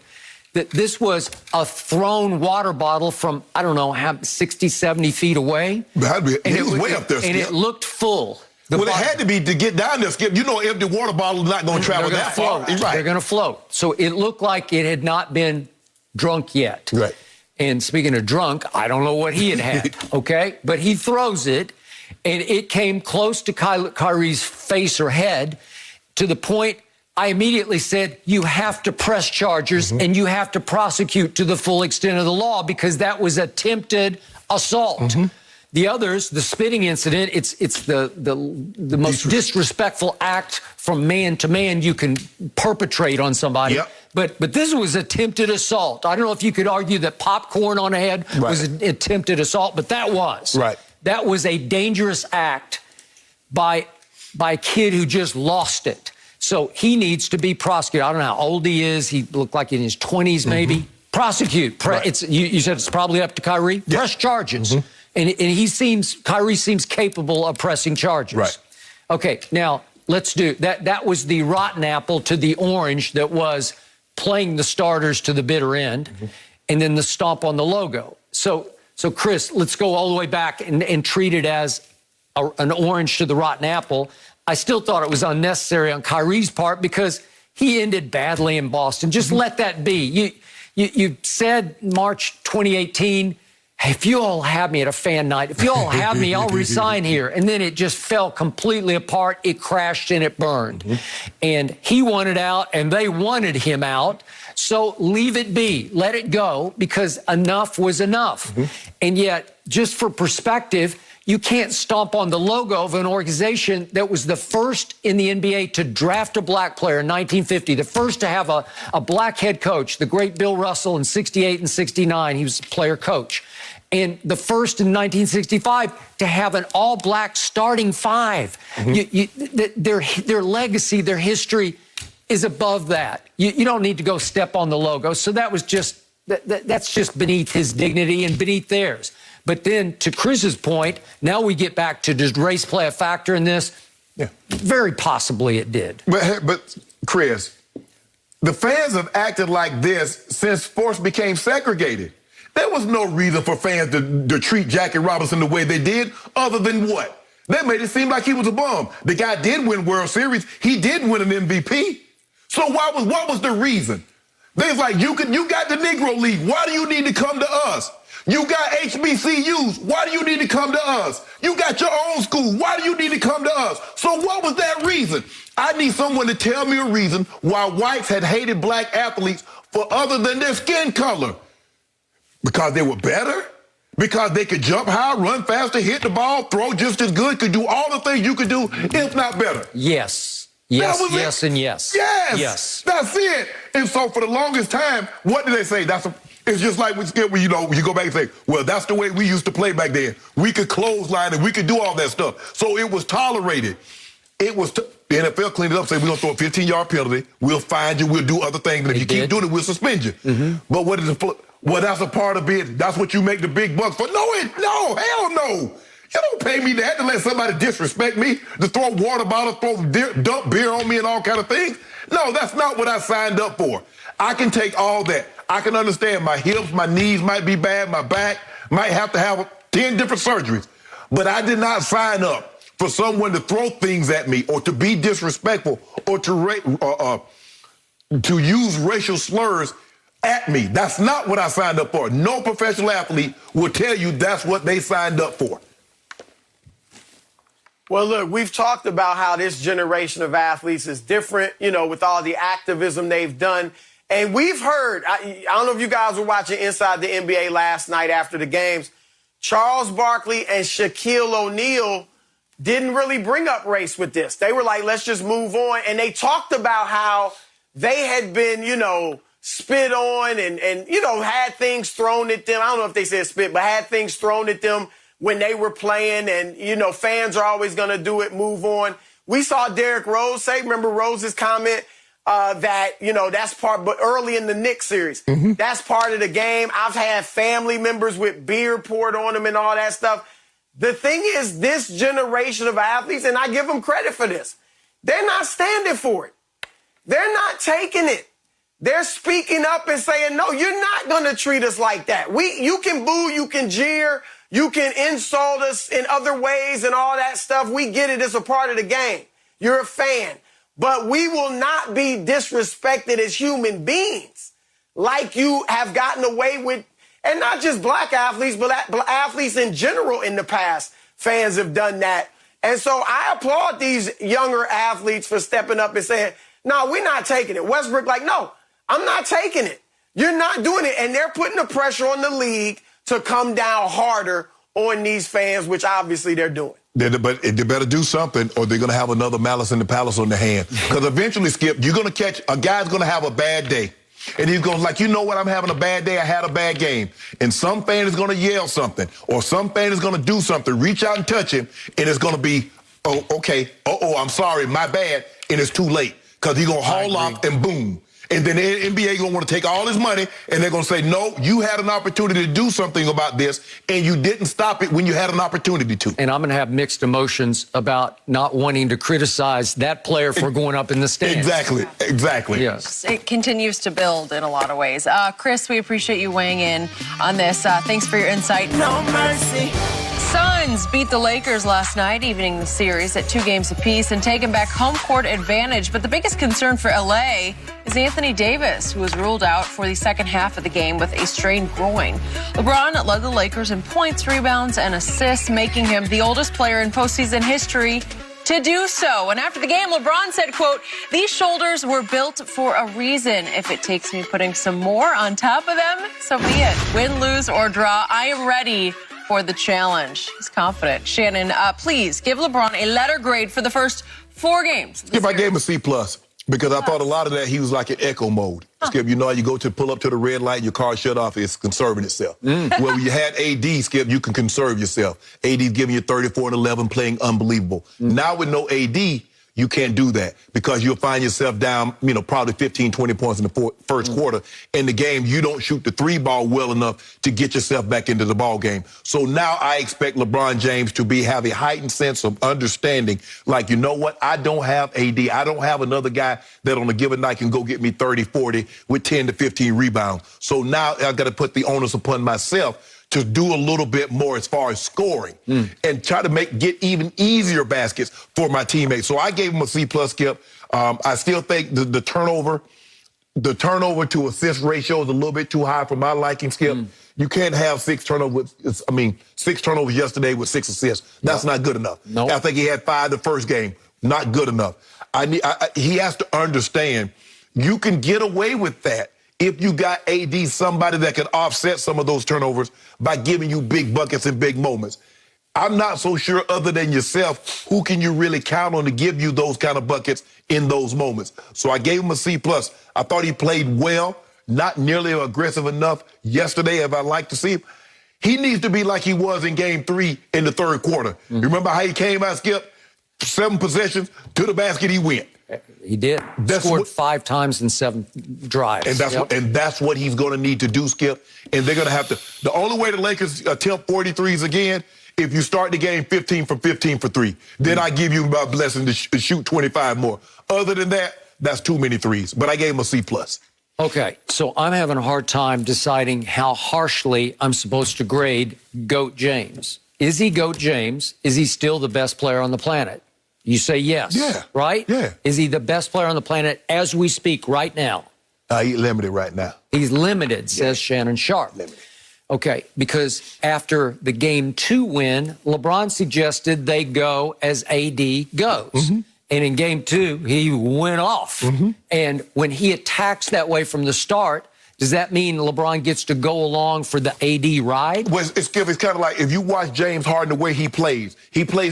that this was a thrown water bottle from, I don't know, 60, 70 feet away. It was way up there, and Skip. it looked full. Well, it had to be to get down there, Skip. You know, an empty water bottle is not going to travel that far. Right. They're going to float. So it looked like it had not been drunk yet. Right. And speaking of drunk, I don't know what he had, okay? But he throws it, and it came close to Kyrie's face or head to the point I immediately said, you have to press charges and you have to prosecute to the full extent of the law because that was attempted assault. The others, the spitting incident, it's the most disrespectful act from man to man you can perpetrate on somebody. But this was attempted assault. I don't know if you could argue that popcorn on a head was an attempted assault, but that was. That was a dangerous act by a kid who just lost it. So he needs to be prosecuted. I don't know how old he is. He looked like in his 20s maybe. Prosecute. You said it's probably up to Kyrie? Press charges. And Kyrie seems capable of pressing charges. Okay, now let's do that. That was the rotten apple to the orange that was playing the starters to the bitter end, and then the stomp on the logo. So Chris, let's go all the way back and treat it as an orange to the rotten apple. I still thought it was unnecessary on Kyrie's part because he ended badly in Boston. Just let that be. You said March 2018, hey, if you all have me at a fan night, if you all have me, I'll resign here. And then it just fell completely apart. It crashed and it burned. And he wanted out and they wanted him out. So leave it be. Let it go because enough was enough. And yet, just for perspective, you can't stomp on the logo of an organization that was the first in the NBA to draft a black player in 1950, the first to have a black head coach, the great Bill Russell in 68 and 69. He was a player coach. And the first in 1965 to have an all-black starting five. Their legacy, their history is above that. You don't need to go step on the logo. So that was just, that's just beneath his dignity and beneath theirs. But then to Chris's point, now we get back to, does race play a factor in this? Very possibly it did. But Chris, the fans have acted like this since sports became segregated. There was no reason for fans to treat Jackie Robinson the way they did, other than what? They made it seem like he was a bum. The guy did win World Series. He did win an MVP. So what was the reason? They was like, you got the Negro League. Why do you need to come to us? You got HBCUs. Why do you need to come to us? You got your own school. Why do you need to come to us? So what was that reason? I need someone to tell me a reason why whites had hated black athletes for other than their skin color. Because they were better? Because they could jump high, run faster, hit the ball, throw just as good, could do all the things you could do, if not better. Yes. Yes, yes, and yes. Yes. Yes. That's it. And so for the longest time, what did they say? It's just like when you go back and say, well, that's the way we used to play back then. We could clothesline and we could do all that stuff. So it was tolerated. The NFL cleaned it up, said we're going to throw a 15-yard penalty. We'll fine you. We'll do other things. But if you keep doing it, we'll suspend you. Mm-hmm. But what is the... Well, that's a part of it. That's what you make the big bucks for. No, hell no. You don't pay me that to let somebody disrespect me, to throw water bottles, dump beer on me and all kind of things. No, that's not what I signed up for. I can take all that. I can understand my hips, my knees might be bad, my back might have to have 10 different surgeries. But I did not sign up for someone to throw things at me or to be disrespectful or to use racial slurs at me. That's not what I signed up for. No professional athlete will tell you that's what they signed up for. Well, look, we've talked about how this generation of athletes is different, with all the activism they've done. And we've heard, I don't know if you guys were watching Inside the NBA last night after the games, Charles Barkley and Shaquille O'Neal didn't really bring up race with this. They were like, let's just move on. And they talked about how they had been, spit on and had things thrown at them. I don't know if they said spit, but had things thrown at them when they were playing. And, fans are always going to do it, move on. We saw Derrick Rose say, remember Rose's comment that, that's part, but early in the Knicks series, that's part of the game. I've had family members with beer poured on them and all that stuff. The thing is, this generation of athletes, and I give them credit for this, they're not standing for it. They're not taking it. They're speaking up and saying, no, you're not going to treat us like that. You can boo, you can jeer, you can insult us in other ways and all that stuff. We get it. It's a part of the game. You're a fan. But we will not be disrespected as human beings like you have gotten away with, and not just black athletes, but athletes in general in the past. Fans have done that. And so I applaud these younger athletes for stepping up and saying, no, we're not taking it. Westbrook like, no, I'm not taking it. You're not doing it. And they're putting the pressure on the league to come down harder on these fans, which obviously they're doing. But they better do something or they're going to have another Malice in the Palace on their hand. Because eventually, Skip, you're going to catch, a guy's going to have a bad day. And he's going like, I'm having a bad day. I had a bad game. And some fan is going to yell something or some fan is going to do something, reach out and touch him. And it's going to be, oh, okay. I'm sorry. My bad. And it's too late because he's going to haul off and boom. And then the NBA going to want to take all his money, and they're going to say, no, you had an opportunity to do something about this, and you didn't stop it when you had an opportunity to. And I'm going to have mixed emotions about not wanting to criticize that player for going up in the stands. Exactly. Yes. It continues to build in a lot of ways. Chris, we appreciate you weighing in on this. Thanks for your insight. No mercy. Suns beat the Lakers last night, evening the series at 2 games apiece and taking back home court advantage. But the biggest concern for LA is Anthony Davis, who was ruled out for the second half of the game with a strained groin. LeBron led the Lakers in points, rebounds, and assists, making him the oldest player in postseason history to do so. And after the game, LeBron said, quote, "These shoulders were built for a reason. If it takes me putting some more on top of them, so be it. Win, lose, or draw, I am ready for the challenge." He's confident. Shannon, please give LeBron a letter grade for the first 4 games. Skip, I gave him a C+. Because I thought a lot of that, he was like in echo mode. Skip, how you go to pull up to the red light, your car shut off, it's conserving itself. Well, when you had AD, Skip, you can conserve yourself. AD's giving you 34 and 11, playing unbelievable. Now with no AD, you can't do that because you'll find yourself down, probably 15, 20 points in the first quarter. In the game, you don't shoot the 3 ball well enough to get yourself back into the ball game. So now I expect LeBron James to have a heightened sense of understanding. Like, you know what? I don't have AD. I don't have another guy that on a given night can go get me 30, 40 with 10 to 15 rebounds. So now I've got to put the onus upon myself to do a little bit more as far as scoring and try to get even easier baskets for my teammates. So I gave him a C+, Skip. I still think the turnover to assist ratio is a little bit too high for my liking, Skip. You can't have 6 turnovers. 6 turnovers yesterday with 6 assists. That's not good enough. Nope. I think he had 5 the first game. Not good enough. He has to understand you can get away with that if you got AD, somebody that can offset some of those turnovers by giving you big buckets and big moments. I'm not so sure, other than yourself, who can you really count on to give you those kind of buckets in those moments. So I gave him a C+. I thought he played well, not nearly aggressive enough yesterday as I like to see him. He needs to be like he was in Game 3 in the third quarter. You remember how he came out, Skip? 7 possessions, to the basket he went. He did. Scored 5 times in 7 drives. And that's what he's going to need to do, Skip. And they're going to have to. The only way the Lakers attempt 43s again, if you start the game 15 for 3, then I give you my blessing to shoot 25 more. Other than that, that's too many threes. But I gave him a C+. Okay, so I'm having a hard time deciding how harshly I'm supposed to grade GOAT James. Is he GOAT James? Is he still the best player on the planet? You say yes, right? Yeah. Is he the best player on the planet as we speak right now? He's limited right now. He's limited, says Shannon Sharpe. Limited. Okay, because after the Game 2 win, LeBron suggested they go as AD goes. And in Game 2, he went off. And when he attacks that way from the start, does that mean LeBron gets to go along for the AD ride? Well, it's kind of like if you watch James Harden the way he plays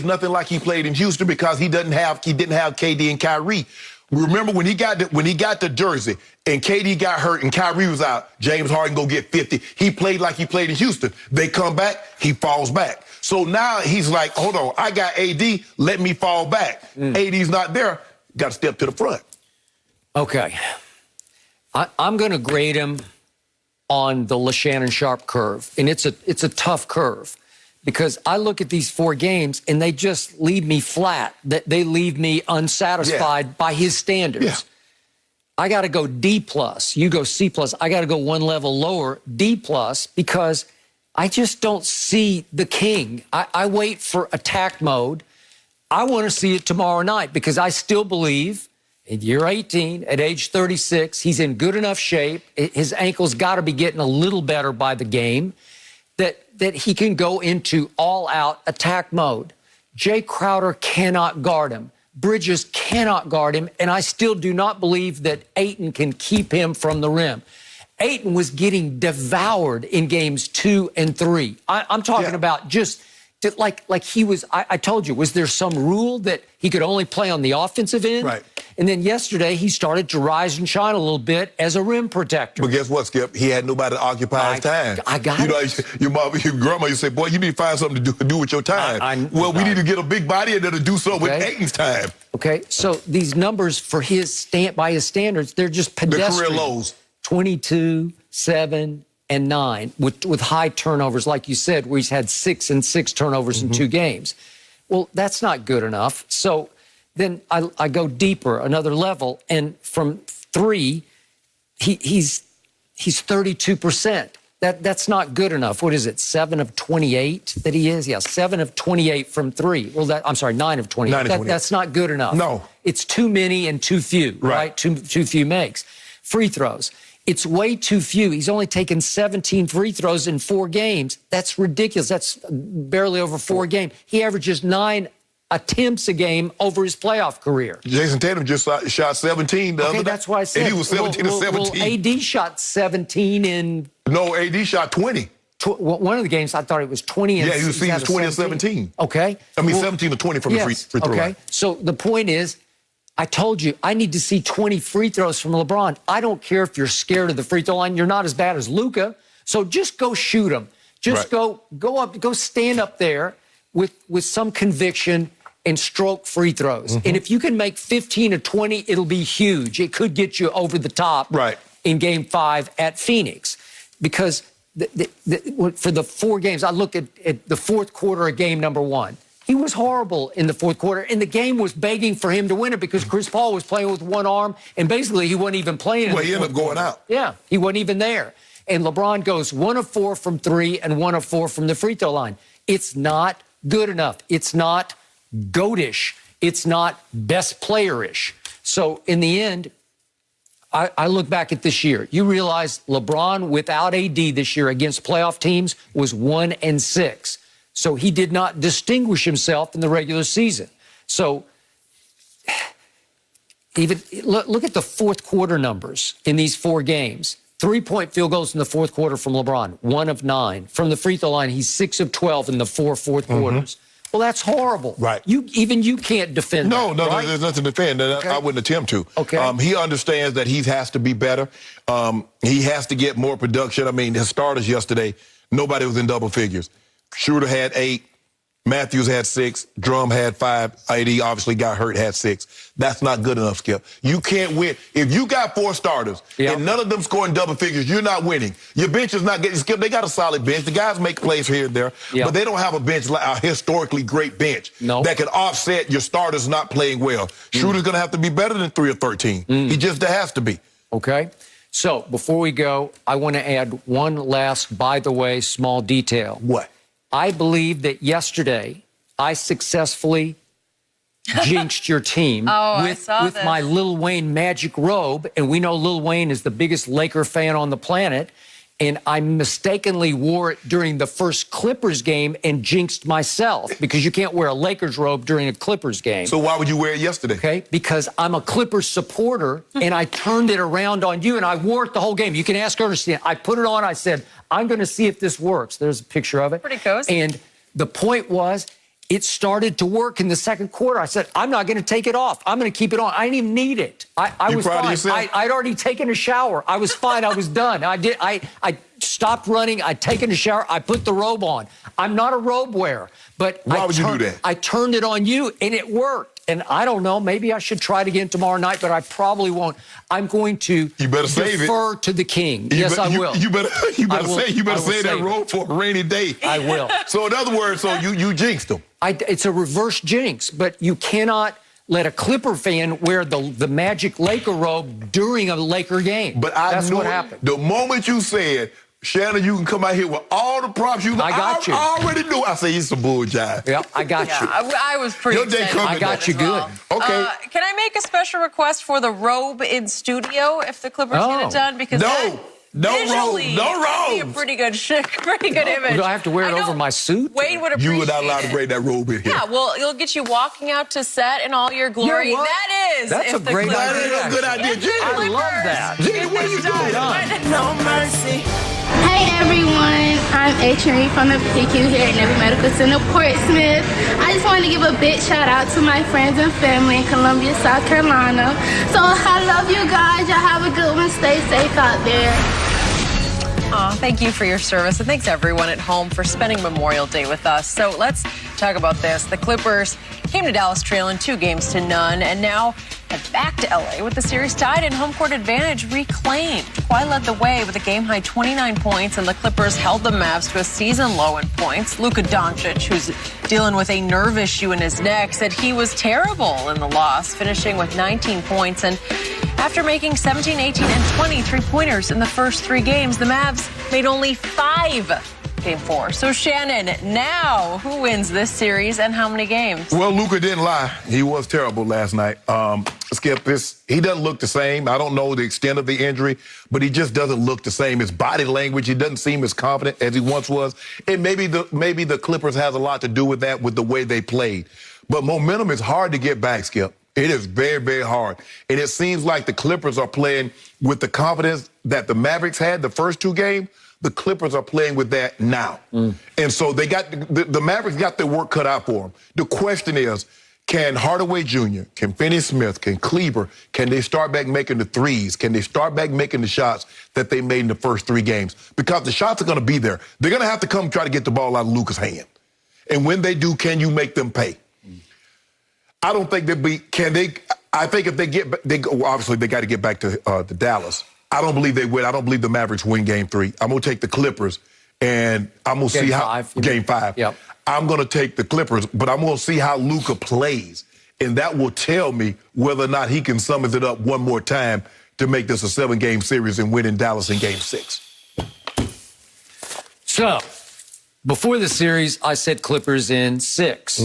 nothing like he played in Houston because he didn't have KD and Kyrie. Remember when he got the jersey and KD got hurt and Kyrie was out, James Harden go get 50. He played like he played in Houston. They come back, he falls back. So now he's like, hold on, I got AD, let me fall back. AD's not there, got to step to the front. Okay. I'm going to grade him on the Shannon Sharpe curve, and it's a tough curve because I look at these 4 games and they just leave me flat. They leave me unsatisfied by his standards. Yeah. I got to go D+. You go C+. I got to go one level lower, D+, because I just don't see the king. I wait for attack mode. I want to see it tomorrow night because I still believe at year 18, at age 36, he's in good enough shape. His ankle's got to be getting a little better by the game, that he can go into all-out attack mode. Jay Crowder cannot guard him. Bridges cannot guard him, and I still do not believe that Ayton can keep him from the rim. Ayton was getting devoured in games 2 and 3. I'm talking about just like he was. I told you, was there some rule that he could only play on the offensive end? Right. And then yesterday he started to rise and shine a little bit as a rim protector. But guess what, Skip? He had nobody to occupy his time. I got it. Your mom, your grandma, you say, boy, you need to find something to do with your time. We need to get a big body in there to do something with Ayton's time. Okay, so these numbers for by his standards, they're just pedestrian. The career lows. 22, 7, and 9 with high turnovers, like you said, where he's had 6 and 6 turnovers in 2 games. Well, that's not good enough. So then I go deeper, another level, and from 3, he's 32%. That's not good enough. What is it, 7 of 28 that he is? Yeah, 7 of 28 from 3. Well, I'm sorry, 9 of 28. 9 of 28. That's not good enough. No. It's too many and too few, right? Too few makes. Free throws. It's way too few. He's only taken 17 free throws in 4 games. That's ridiculous. That's barely over 4 games. He averages 9 attempts a game over his playoff career. Jason Tatum just shot 17 the other night. That's why I said. And he was 17 to 17. AD shot 17 in... No, AD shot 20. One of the games, I thought it was 20 and... Yeah, he was 20 and 17. Okay. I mean, 17 to 20 from the free throw line. Okay, so the point is, I told you, I need to see 20 free throws from LeBron. I don't care if you're scared of the free throw line. You're not as bad as Luka. So just go shoot them. Just go up, go stand up there with some conviction and stroke free throws. And if you can make 15 or 20, it'll be huge. It could get you over the top in Game 5 at Phoenix. Because for the 4 games, I look at the fourth quarter of game number 1. He was horrible in the fourth quarter, and the game was begging for him to win it because Chris Paul was playing with one arm, and basically he wasn't even playing. Well, he ended up going out. Yeah, he wasn't even there. And LeBron goes 1 of 4 from 3 and 1 of 4 from the free throw line. It's not good enough. It's not goatish. It's not best player-ish. So in the end, I look back at this year. You realize LeBron without AD this year against playoff teams was 1 and 6. So he did not distinguish himself in the regular season. So even look at the fourth quarter numbers in these 4 games. 3-point field goals in the fourth quarter from LeBron, 1 of 9. From the free throw line, he's 6 of 12 in the 4 fourth quarters. Well, that's horrible. Right. Even you can't defend No, that, right? there's nothing to defend. Okay. I wouldn't attempt to. Okay. He understands that he has to be better. He has to get more production. I mean, his starters yesterday, nobody was in double figures. Schroeder had 8. Matthews had 6. Drum had 5. AD obviously got hurt, had 6. That's not good enough, Skip. You can't win. If you got 4 starters and none of them scoring double figures, you're not winning. Your bench is not getting, Skip, they got a solid bench. The guys make plays here and there, but they don't have a bench, like a historically great bench that can offset your starters not playing well. Schroeder's going to have to be better than 3 or 13. He just has to be. Okay. So before we go, I want to add one last, by the way, small detail. What? I believe that yesterday I successfully jinxed your team with my Lil Wayne magic robe. And we know Lil Wayne is the biggest Laker fan on the planet. And I mistakenly wore it during the first Clippers game and jinxed myself because you can't wear a Lakers robe during a Clippers game. So why would you wear it yesterday? Okay, because I'm a Clippers supporter and I turned it around on you and I wore it the whole game. You can ask Ernestine. I put it on. I said, I'm going to see if this works. There's a picture of it. Pretty cozy. And the point was, it started to work in the second quarter. I said, I'm not going to take it off. I'm going to keep it on. I didn't even need it. I was proud of fine. yourself? I'd already taken a shower. I was fine. I was done. I stopped running. I'd taken a shower. I put the robe on. I'm not a robe wearer. But why would you do that? I turned it on you, and it worked. And I don't know. Maybe I should try it again tomorrow night, but I probably won't. I'm going to defer to the king. Yes, I will. You better say that robe for a rainy day. I will. So in other words, you jinxed them. It's a reverse jinx, but you cannot let a Clipper fan wear the magic Laker robe during a Laker game. But that's what happened. The moment you said, Shannon, you can come out here with all the props you got. I already knew. I say he's some bull jive. Yep, I got you. I was pretty excited. I got you good. Okay. Can I make a special request for the robe in studio if the Clippers get it done? Because no robe. Be a pretty good image. Do I have to wear it over my suit? Wade would appreciate You were not allowed to bring that robe in here. Yeah, well, it'll get you walking out to set in all your glory. You know what? That's a great idea. That is a good idea. I love that. Jenny, what are you doing? No mercy. Hey everyone, I'm H. from the PQ here at Navy Medical Center, Portsmouth. I just wanted to give a big shout out to my friends and family in Columbia, South Carolina. So I love you guys. Y'all have a good one. Stay safe out there. Thank you for your service, and thanks everyone at home for spending Memorial Day with us. So let's talk about this. The Clippers came to Dallas trailing 2-0, and now head back to LA with the series tied and home court advantage reclaimed. Kawhi led the way with a game-high 29 points, and the Clippers held the Mavs to a season low in points. Luka Doncic, who's dealing with a nerve issue in his neck, said he was terrible in the loss, finishing with 19 points. And after making 17, 18, and 20 three-pointers in the first 3 games, the Mavs made only 5 Game 4. So, Shannon, now who wins this series and how many games? Well, Luka didn't lie. He was terrible last night. Skip, he doesn't look the same. I don't know the extent of the injury, but he just doesn't look the same. His body language, he doesn't seem as confident as he once was. And maybe the Clippers has a lot to do with that, with the way they played. But momentum is hard to get back, Skip. It is very, very hard. And it seems like the Clippers are playing with the confidence that the Mavericks had the first 2 games. The Clippers are playing with that now. And so they got the Mavericks got their work cut out for them. The question is, can Hardaway Jr., can Finney-Smith, can Kleber, can they start back making the threes? Can they start back making the shots that they made in the first 3 games? Because the shots are going to be there. They're going to have to come try to get the ball out of Luka's hand. And when they do, can you make them pay? I don't think I think if obviously they got to get back to Dallas. I don't believe they win. I don't believe the Mavericks win Game 3. I'm going to take the Clippers, and I'm going to see how Game 5. Yep. I'm going to take the Clippers, but I'm going to see how Luka plays, and that will tell me whether or not he can summon it up one more time to make this a 7-game series and win in Dallas in Game 6. So, before the series, I said Clippers in 6.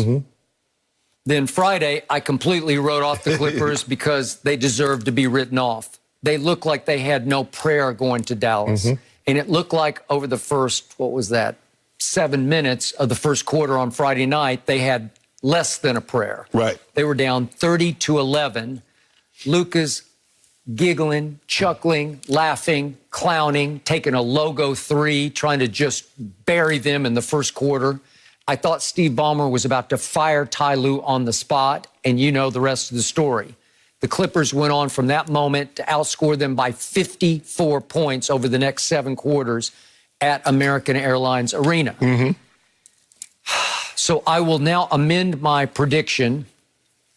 Then Friday, I completely wrote off the Clippers because they deserved to be written off. They looked like they had no prayer going to Dallas. And it looked like over the first, 7 minutes of the first quarter on Friday night, they had less than a prayer. Right. They were down 30-11. Luka's giggling, chuckling, laughing, clowning, taking a logo three, trying to just bury them in the first quarter. I thought Steve Ballmer was about to fire Ty Lue on the spot, and you know the rest of the story. The Clippers went on from that moment to outscore them by 54 points over the next 7 quarters at American Airlines Arena. So I will now amend my prediction.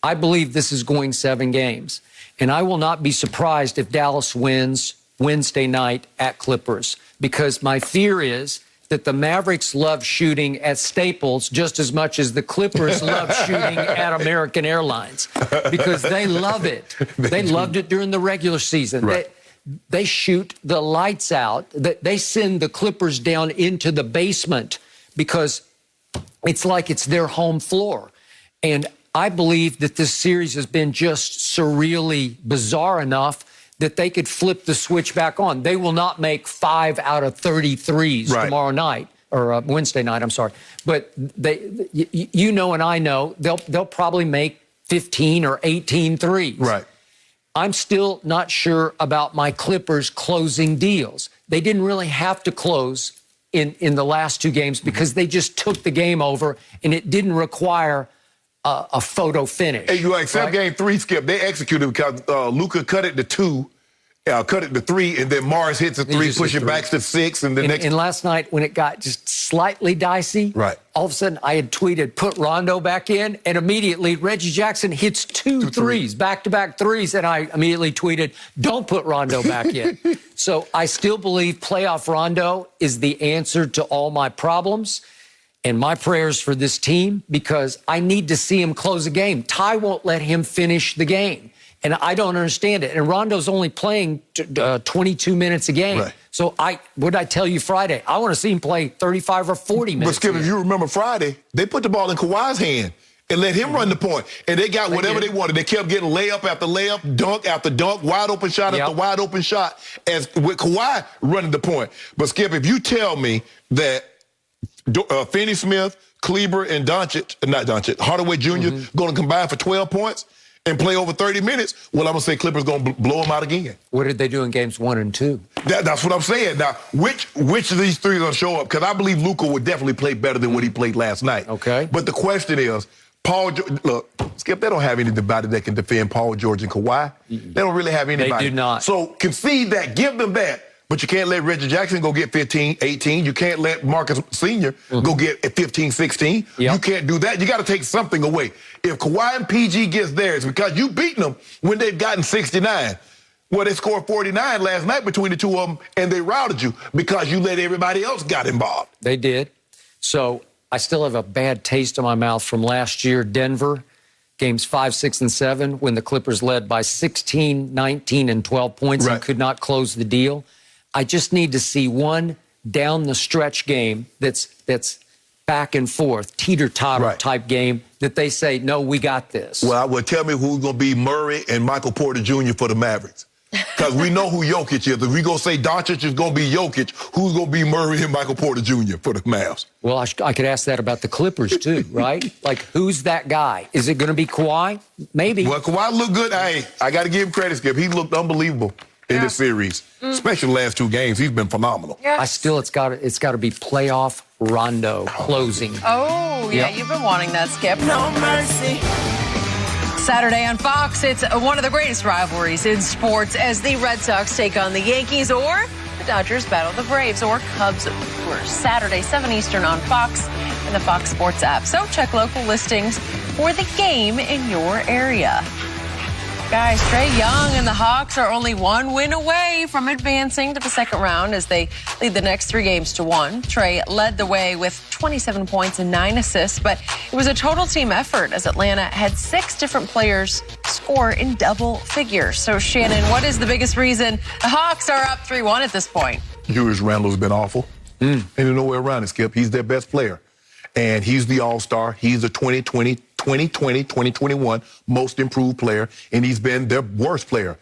I believe this is going 7 games. And I will not be surprised if Dallas wins Wednesday night at Clippers, because my fear is that the Mavericks love shooting at Staples just as much as the Clippers love shooting at American Airlines, because they love it. They loved it during the regular season. Right. They shoot the lights out. They send the Clippers down into the basement because it's like it's their home floor. And I believe that this series has been just surreally bizarre enough that they could flip the switch back on. They will not make 5 out of 33s tomorrow night, or Wednesday night, I'm sorry. But you know and I know they'll probably make 15 or 18 threes. Right. I'm still not sure about my Clippers closing deals. They didn't really have to close in the last 2 games because they just took the game over, and it didn't require a photo finish. Hey, you except game 3, Skip, they executed because Luka cut it to 2, cut it to 3, and then Morris hits a 3, push it back to 6, and the next. And last night when it got just slightly dicey, all of a sudden I had tweeted, put Rondo back in, and immediately Reggie Jackson hits 2 threes, back-to-back threes, and I immediately tweeted, don't put Rondo back in. So I still believe playoff Rondo is the answer to all my problems. And my prayers for this team, because I need to see him close a game. Ty won't let him finish the game, and I don't understand it. And Rondo's only playing 22 minutes a game. Right. So what did I tell you Friday? I want to see him play 35 or 40 minutes. But Skip, if you remember Friday, they put the ball in Kawhi's hand and let him run the point. And they got whatever they wanted. They kept getting layup after layup, dunk after dunk, wide open shot after wide open shot, as with Kawhi running the point. But Skip, if you tell me that Finney-Smith, Kleber, and Hardaway Jr. going to combine for 12 points and play over 30 minutes, well, I'm going to say Clippers going to blow them out again. What did they do in games 1 and 2? That's what I'm saying. Now, which of these 3 are going to show up? Because I believe Luka would definitely play better than what he played last night. Okay. But the question is, look, Skip, they don't have anybody that can defend Paul George and Kawhi. They don't really have anybody. They do not. So concede that, give them that. But you can't let Reggie Jackson go get 15, 18. You can't let Marcus Sr. go get 15, 16. You can't do that. You got to take something away. If Kawhi and PG gets theirs, because you beaten them when they've gotten 69. Well, they scored 49 last night between the 2 of them, and they routed you because you let everybody else got involved. They did. So I still have a bad taste in my mouth from last year, Denver, games 5, 6, and 7, when the Clippers led by 16, 19, and 12 points and could not close the deal. I just need to see one down the stretch game that's back and forth, teeter-totter type game that they say, no, we got this. Well, tell me who's going to be Murray and Michael Porter Jr. for the Mavericks. Because we know who Jokic is. If we going to say Doncic is going to be Jokic, who's going to be Murray and Michael Porter Jr. for the Mavs? Well, I could ask that about the Clippers, too, right? Like, who's that guy? Is it going to be Kawhi? Maybe. Well, Kawhi looked good. Hey, I got to give him credit, Skip. He looked unbelievable in this series, especially the last 2 games. He's been phenomenal. It's got to be playoff Rondo closing. Oh, yeah, you've been wanting that, Skip. No mercy. Saturday on Fox, it's one of the greatest rivalries in sports as the Red Sox take on the Yankees, or the Dodgers battle the Braves, or Cubs Brewers. Saturday, 7 Eastern on Fox and the Fox Sports app. So check local listings for the game in your area. Guys, Trae Young and the Hawks are only 1 win away from advancing to the second round as they lead the next 3 games to 1. Trae led the way with 27 points and 9 assists, but it was a total team effort as Atlanta had 6 different players score in double figures. So, Shannon, what is the biggest reason the Hawks are up 3-1 at this point? Julius Randle's been awful. And there's no way around it, Skip. He's their best player. And he's the all-star. He's the 2020-2021 most improved player, and he's been their worst player.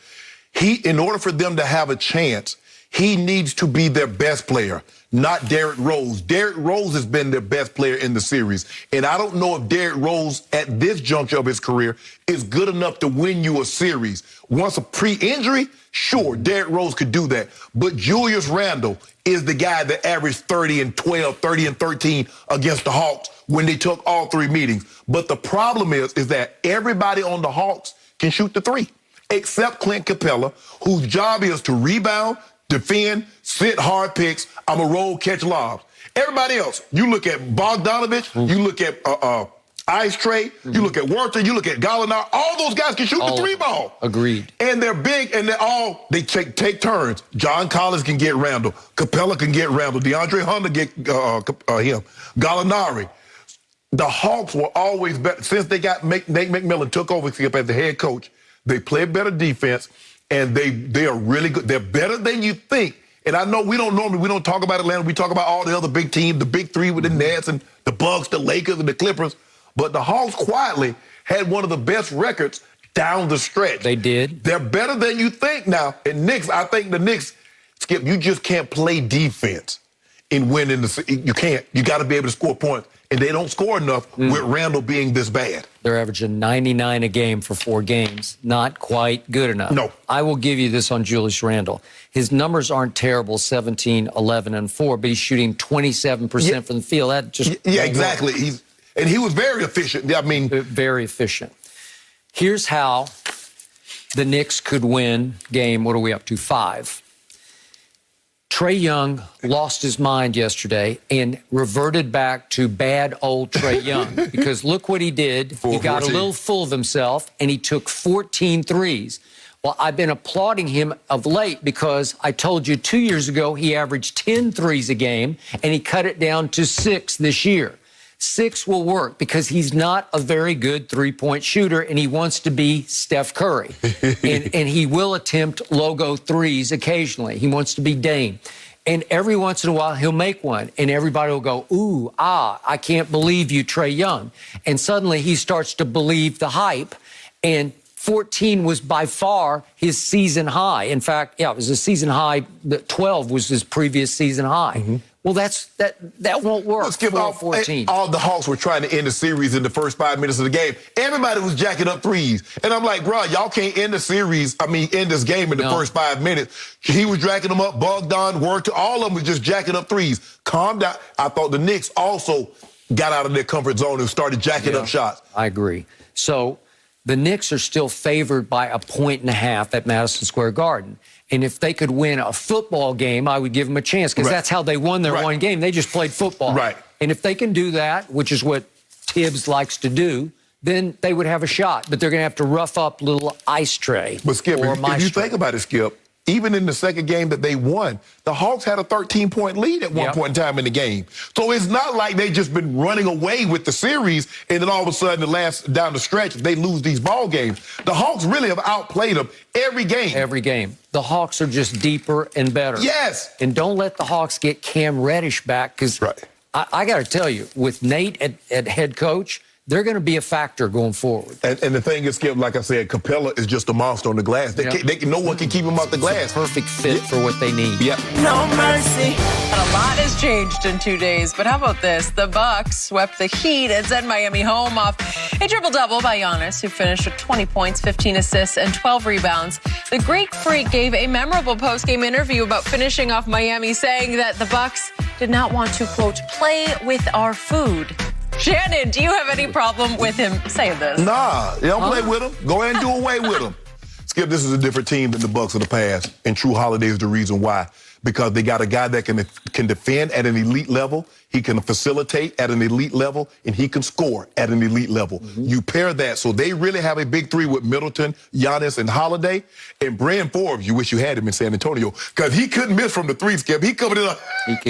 In order for them to have a chance, He needs to be their best player, not Derrick Rose. Derrick Rose has been their best player in the series. And I don't know if Derrick Rose, at this juncture of his career, is good enough to win you a series. Once a pre-injury, sure, Derrick Rose could do that. But Julius Randle is the guy that averaged 30 and 12, 30 and 13 against the Hawks when they took all 3 meetings. But the problem is that everybody on the Hawks can shoot the 3, except Clint Capella, whose job is to rebound, defend, sit hard picks, I'm a roll, catch lobs. Everybody else, you look at Bogdanovich, you look at Ice Tray, you look at Werther, you look at Gallinari, all those guys can shoot the 3 ball. Agreed. And they're big, and they take turns. John Collins can get Randall. Capella can get Randall. DeAndre Hunter get him. Gallinari. The Hawks were always better. Since they got Nate McMillan took over as the head coach, they play better defense. And they are really good. They're better than you think. And I know we don't talk about Atlanta. We talk about all the other big teams, the big 3 with the Nets and the Bucks, the Lakers, and the Clippers. But the Hawks quietly had one of the best records down the stretch. They did. They're better than you think now. And Knicks, I think the Knicks, Skip, you just can't play defense and win in the. You can't. You got to be able to score points. And they don't score enough with Randall being this bad. They're averaging 99 a game for 4 games. Not quite good enough. No. I will give you this on Julius Randle. His numbers aren't terrible, 17, 11, and 4, but he's shooting 27% from the field. That just exactly. He was very efficient. I mean, very efficient. Here's how the Knicks could win game, what are we up to, 5. Trae Young lost his mind yesterday and reverted back to bad old Trae Young because look what he did. He got a little full of himself, and he took 14 threes. Well, I've been applauding him of late because I told you 2 years ago he averaged 10 threes a game, and he cut it down to 6 this year. 6 will work because he's not a very good three-point shooter, and he wants to be Steph Curry. and he will attempt logo threes occasionally. He wants to be Dame. And every once in a while, he'll make one, and everybody will go, ooh, I can't believe you, Trae Young. And suddenly he starts to believe the hype, and 14 was by far his season high. In fact, it was a season high. 12 was his previous season high. Well, that won't work. Let's give 14. All the Hawks were trying to end the series in the first 5 minutes of the game. Everybody was jacking up threes. And I'm like, bro, y'all can't end the series, end this game in the first 5 minutes. He was jacking them up. Bogdan, Werther, all of them was just jacking up threes. Calm down. I thought the Knicks also got out of their comfort zone and started jacking up shots. I agree. So the Knicks are still favored by 1.5 at Madison Square Garden. And if they could win a football game, I would give them a chance because that's how they won their one game. They just played football. Right. And if they can do that, which is what Tibbs likes to do, then they would have a shot. But they're going to have to rough up little Ice Tray. But, Skip, or if you think about it, Skip, even in the second game that they won, the Hawks had a 13-point lead at one point in time in the game. So it's not like they've just been running away with the series, and then all of a sudden, down the stretch, they lose these ball games. The Hawks really have outplayed them every game. Every game. The Hawks are just deeper and better. Yes. And don't let the Hawks get Cam Reddish back because I got to tell you, with Nate at head coach, they're going to be a factor going forward. And the thing is, Skip, like I said, Capella is just a monster on the glass. No one can keep him off the glass. It's a perfect fit for what they need. Yep. No mercy. A lot has changed in 2 days, but how about this? The Bucks swept the Heat and sent Miami home off a triple-double by Giannis, who finished with 20 points, 15 assists, and 12 rebounds. The Greek Freak gave a memorable post-game interview about finishing off Miami, saying that the Bucks did not want to, quote, play with our food. Shannon, do you have any problem with him saying this? Nah, you don't play with him. Go ahead and do away with him. Skip, this is a different team than the Bucks of the past, and True Holiday is the reason why. Because they got a guy that can defend at an elite level, he can facilitate at an elite level, and he can score at an elite level. You pair that, so they really have a big 3 with Middleton, Giannis, and Holiday. And Brand Forbes, you wish you had him in San Antonio, because he couldn't miss from the 3, Skip. He coming in,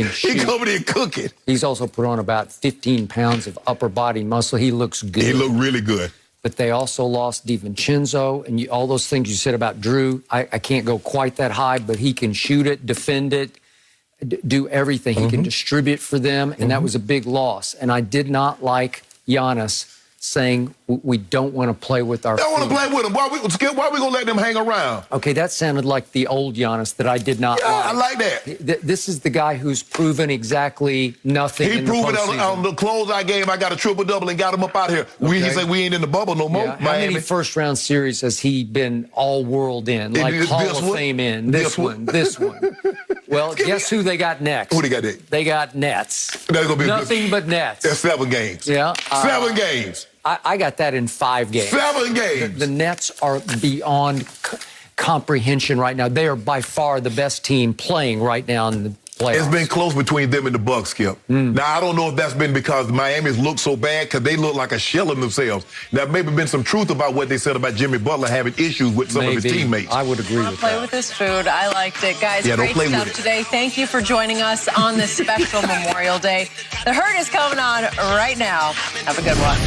he coming in cooking. He's also put on about 15 pounds of upper body muscle. He looks good. He looked really good. But they also lost DiVincenzo, and all those things you said about Drew. I can't go quite that high, but he can shoot it, defend it, do everything. He can distribute for them, and that was a big loss. And I did not like Giannis saying We don't want to play with our Don't want feet. to play with them. Why we going to let them hang around? Okay, that sounded like the old Giannis that I did not Yeah, like. I like that. This is the guy who's proven exactly nothing He in the proved it postseason. on the closeout game. I got a triple-double and got him up out of here. He Okay. said we ain't in the bubble no more, Yeah. How Miami. many first-round series has he been all-world in? Like This Hall of one? Fame in? This one. Well, guess who they got next? Who they got next? They got Nets. That's gonna be Nothing but Nets. That's 7 games. Yeah. 7 games. I got that in 5 games. 7 games. The Nets are beyond comprehension right now. They are by far the best team playing right now in the playoffs. It's been close between them and the Bucks, Skip. Now, I don't know if that's been because Miami's look so bad because they look like a shell of themselves. Now, maybe been some truth about what they said about Jimmy Butler having issues with some of his teammates. I would agree with Play that. with this food. I liked it. Guys, Yeah, don't great play with stuff it. today. Thank you for joining us on this special Memorial Day. The Hurt is coming on right now. Have a good one.